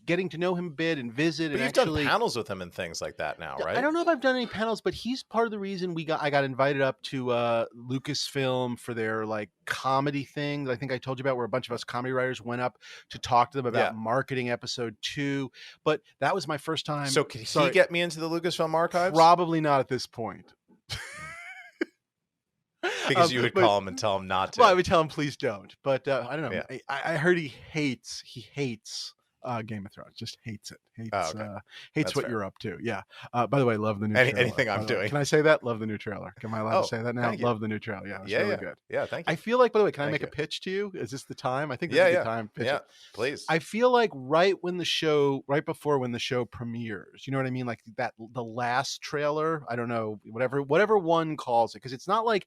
getting to know him a bit and visit.
But
and
you've done panels with him and things like that now, right?
I don't know if I've done any panels, but he's part of the reason I got invited up to Lucasfilm for their like comedy thing that I think I told you about, where a bunch of us comedy writers went up to talk to them about marketing episode 2. But that was my first time.
So could he get me into the Lucasfilm archives?
Probably not at this point.
Because you would call him and tell him not to.
Well, I would tell him, please don't. But I don't know. Yeah. I heard he hates Game of Thrones. Just hates it. Hates That's what fair. You're up to. Yeah. By the way, love the new trailer.
Anything I'm doing.
Can I say that? Love the new trailer. Am I allowed to say that now? Love the new trailer. Yeah. It's really good.
Yeah. Thank you.
I feel like, by the way, can I make a pitch to you? Is this the time? I think this is the time. Pitch it.
Please.
I feel like right before when the show premieres, you know what I mean? Like the last trailer, I don't know, whatever one calls it. Because it's not like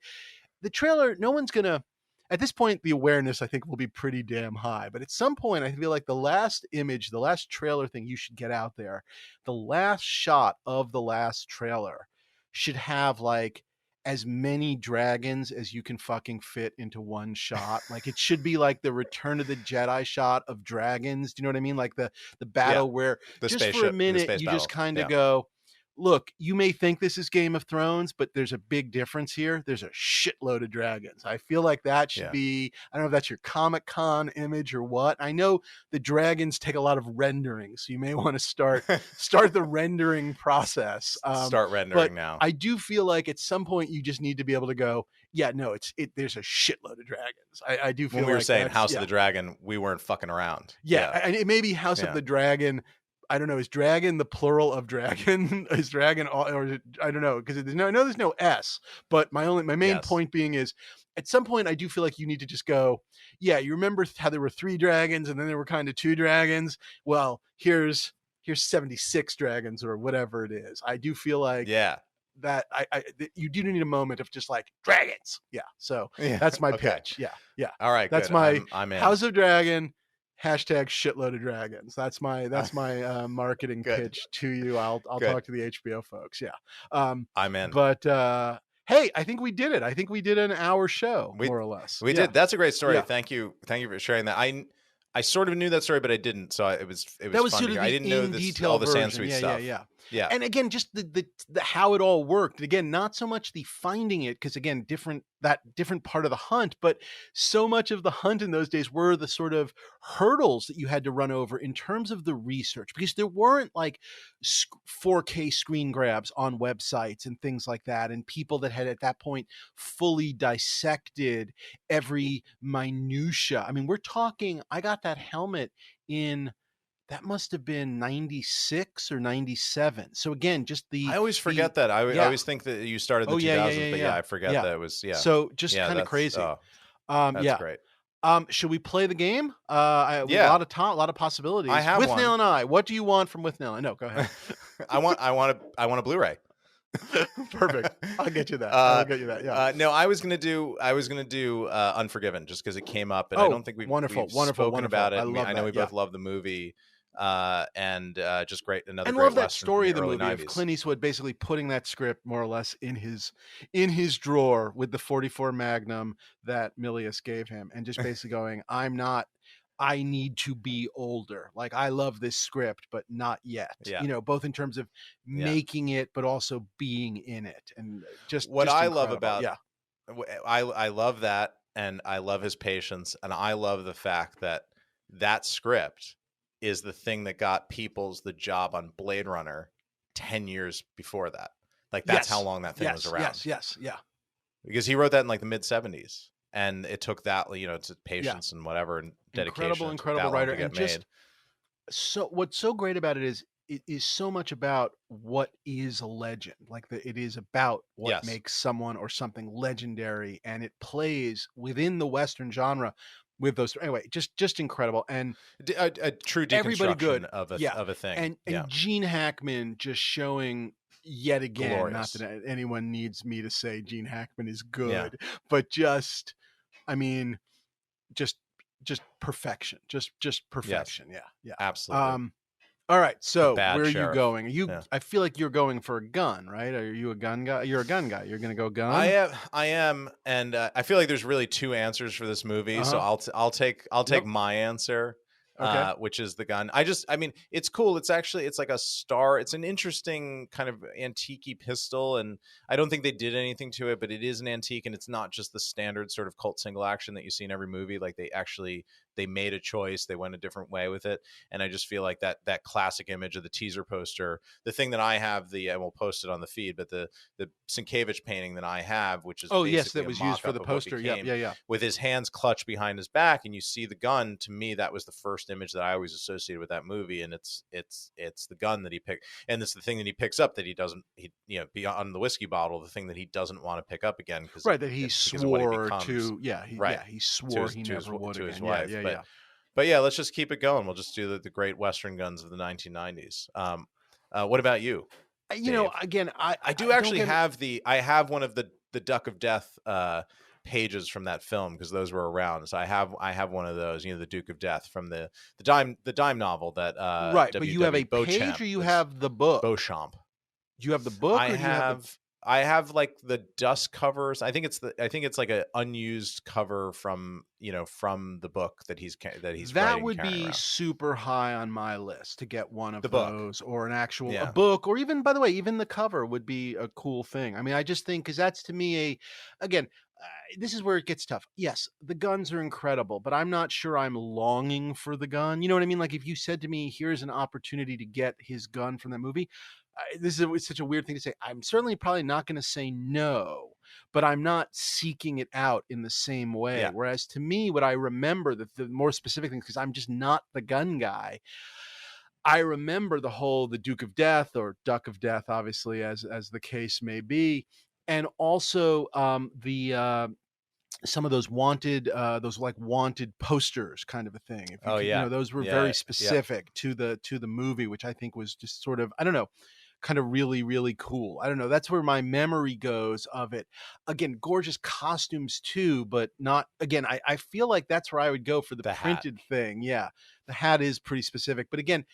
the trailer, no one's going to, at this point, the awareness, I think, will be pretty damn high. But at some point, I feel like the last image, the last trailer thing you should get out there, the last shot of the last trailer should have like as many dragons as you can fucking fit into one shot. Like it should be like the Return of the Jedi shot of dragons. Do you know what I mean? Like the battle where
The
just for a
spaceship, the
minute
space
you
battle.
just kind of
Yeah.
go, look, you may think this is Game of Thrones, but there's a big difference here. There's a shitload of dragons. I feel like that should be, I don't know if that's your Comic-Con image or what. I know the dragons take a lot of rendering, so you may want to start the rendering process.
Start rendering
but
now.
I do feel like at some point you just need to be able to go, yeah, no, there's a shitload of dragons. I do feel
when we were
like
saying House of the Dragon, we weren't fucking around.
Yeah. And it may be House of the Dragon. I don't know. Is dragon the plural of dragon? Is dragon, or is it, I don't know, because there's no S. But my main point being is, at some point I do feel like you need to just go, yeah, you remember how there were 3 dragons and then there were kind of 2 dragons. Well, here's 76 dragons or whatever it is. I do feel like that you do need a moment of just like dragons. Yeah. So that's my pitch. Yeah. Yeah.
All right.
That's
good.
my
I'm in.
House of Dragon. Hashtag shitload of dragons. That's my marketing pitch to you. I'll talk to the HBO folks. Yeah.
I'm in.
But hey, I think we did it. I think we did an hour show, more or less.
We did. That's a great story. Thank you for sharing that. I sort of knew that story, but I didn't. So it was fun to hear. I didn't know all the Sansweet stuff. Yeah.
And again, just the how it all worked. Again, not so much the finding it, because again, that different part of the hunt, but so much of the hunt in those days were the sort of hurdles that you had to run over in terms of the research, because there weren't like 4K screen grabs on websites and things like that, and people that had at that point fully dissected every minutia. I mean, we're talking, I got that helmet in, that must have been 96 or 97. So again, just I
always forget that. I always think that you started the 2000s, but I forget that it was,
So just kind of crazy.
That's great.
Should we play the game? A lot of possibilities.
I have
Withnail and I. What do you want from Withnail? No, go ahead.
I want a Blu-ray.
Perfect. I'll get you that. I'll get you that. Yeah.
No, I was gonna do Unforgiven, just because it came up, and I don't think we've spoken about it. I know we both love the movie. And just great. Another great
love that
Western
story of the
early
movie
90s.
of Clint Eastwood basically putting that script more or less in his drawer with the 44 Magnum that Milius gave him, and just basically going, I need to be older. Like, I love this script, but not yet.
Yeah.
You know, both in terms of making it, but also being in it. And just
what
just
I
incredible.
love about I love that, and I love his patience, and I love the fact that script is the thing that got Peoples the job on Blade Runner 10 years before that. Like, that's how long that thing was around.
Yes.
Because he wrote that in like the mid 70s, and it took that, it's patience and whatever and dedication.
Incredible writer. And just so what's so great about it is so much about what is a legend. Like, it is about what makes someone or something legendary, and it plays within the Western genre with those. Anyway, just incredible, and
a true deconstruction of a thing.
And Gene Hackman just showing yet again,
glorious.
Not that anyone needs me to say Gene Hackman is good, but just perfection, just perfection. Yeah,
absolutely.
All right, so where are you going? I feel like you're going for a gun, right? Are you a gun guy? You're a gun guy. You're going to go gun?
I am, and I feel like there's really 2 answers for this movie. So I'll take my answer, which is the gun. It's cool. It's like a star. It's an interesting kind of antique-y pistol, and I don't think they did anything to it, but it is an antique, and it's not just the standard sort of cult single action that you see in every movie. Like, they made a choice. They went a different way with it. And I just feel like that classic image of the teaser poster, the thing that I have, and we'll post it on the feed, but the Sienkiewicz painting that I have, which is
that was used for the poster. Yeah.
With his hands clutched behind his back, and you see the gun. To me, that was the first image that I always associated with that movie. And it's the gun that he picked. And it's the thing that he picks up that he doesn't, beyond the whiskey bottle, the thing that he doesn't want to pick up again.
That he swore to, he swore he never would again.
His wife. But yeah, let's just keep it going. We'll just do the great Western guns of the 1990s. What about you?
Again,
I do actually have I have one of the Duck of Death pages from that film, because those were around. So I have one of those, the Duke of Death from the dime novel that
but you have a page, or you have the book?
Beauchamp.
Do you have the book?
I have like the dust covers. I think it's like an unused cover from the book that he's
That
writing,
would
carrying
be
around.
super high on my list to get one of
The book.
those, or an actual a
Yeah.
book, or even, by the way, even the cover would be a cool thing. I mean, I just think, because that's to me again, this is where it gets tough. Yes, the guns are incredible, but I'm not sure I'm longing for the gun. You know what I mean? Like if you said to me, here's an opportunity to get his gun from that movie, it's such a weird thing to say. I'm certainly probably not going to say no, but I'm not seeking it out in the same way.
Yeah.
Whereas to me, what I remember, the more specific things, because I'm just not the gun guy, I remember the Duke of Death, or Duck of Death, obviously, as the case may be, and also the some of those wanted, those like wanted posters, kind of a thing. If you
Oh
could,
yeah.
those were
Yeah.
very
Yeah.
specific to the movie, which I think was just sort of, I don't know, kind of really, really cool. I don't know. That's where my memory goes of it. Again, gorgeous costumes too, but not, again, I feel like that's where I would go for the
The hat.
printed thing. Yeah. The hat is pretty specific, but again,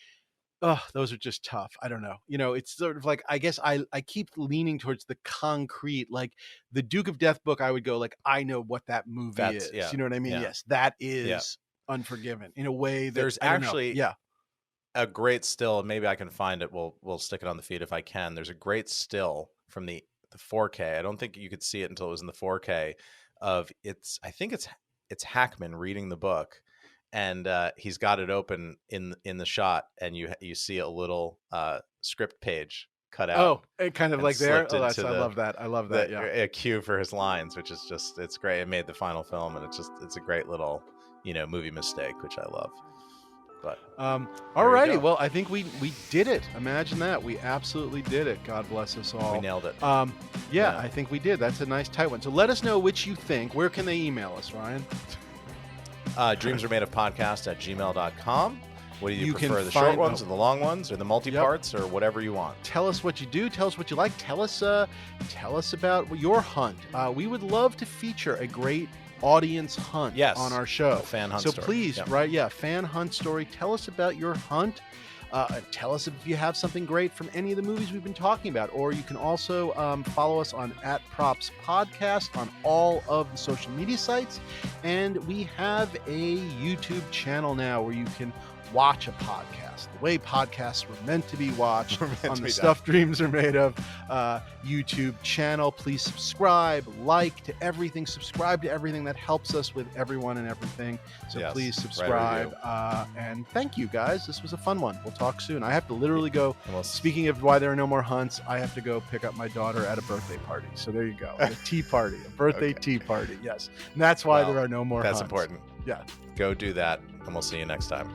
oh, those are just tough. I don't know. It's sort of like, I guess I keep leaning towards the concrete, like the Duke of Death book. I would go like, I know what that movie is.
Yeah.
You know what I mean?
Yeah.
Yes, that
Yeah.
is Unforgiven in a way that
There's
I don't know.
actually
Yeah.
a great still. Maybe I can find it. We'll stick it on the feed if I can. There's a great still from the 4K. I don't think you could see it until it was in the 4K. I think it's Hackman reading the book, and he's got it open in the shot, and you see a little script page cut out.
Oh, it kind of
and
like there.
slipped
Oh, that's,
into
I love that. I love that. Yeah.
a cue for his lines, which is just, it's great. It made the final film, and it's a great little movie mistake, which I love. But
all righty. Well, I think we did it. Imagine that. We absolutely did it. God bless us all.
we nailed it.
Yeah, I think we did. That's a nice tight one. So let us know which you think. Where can they email us, Ryan?
Dreams are made of podcast at gmail.com. What do you
can
prefer, the
find-
short ones or the long ones, or the multi-parts, or whatever you want?
Tell us what you do. Tell us what you like. Tell us about your hunt. We would love to feature a great audience hunt on our show.
A fan hunt
so
story.
please,
Yeah.
fan hunt story. Tell us about your hunt. Tell us if you have something great from any of the movies we've been talking about. Or you can also follow us on @PropsPodcast on all of the social media sites. And we have a YouTube channel now where you can watch a podcast the way podcasts were meant to be watched on the Stuff Dreams Are Made Of YouTube channel. Please subscribe to everything. Subscribe to everything. That helps us with everyone and everything. So please subscribe. And thank you, guys. This was a fun one. We'll talk soon. I have to literally go. Speaking of why there are no more hunts, I have to go pick up my daughter at a birthday party. So there you go. A tea party, a birthday tea party. Yes. And that's why there are no more hunts.
That's important.
Yeah.
Go do that, and we'll see you next time.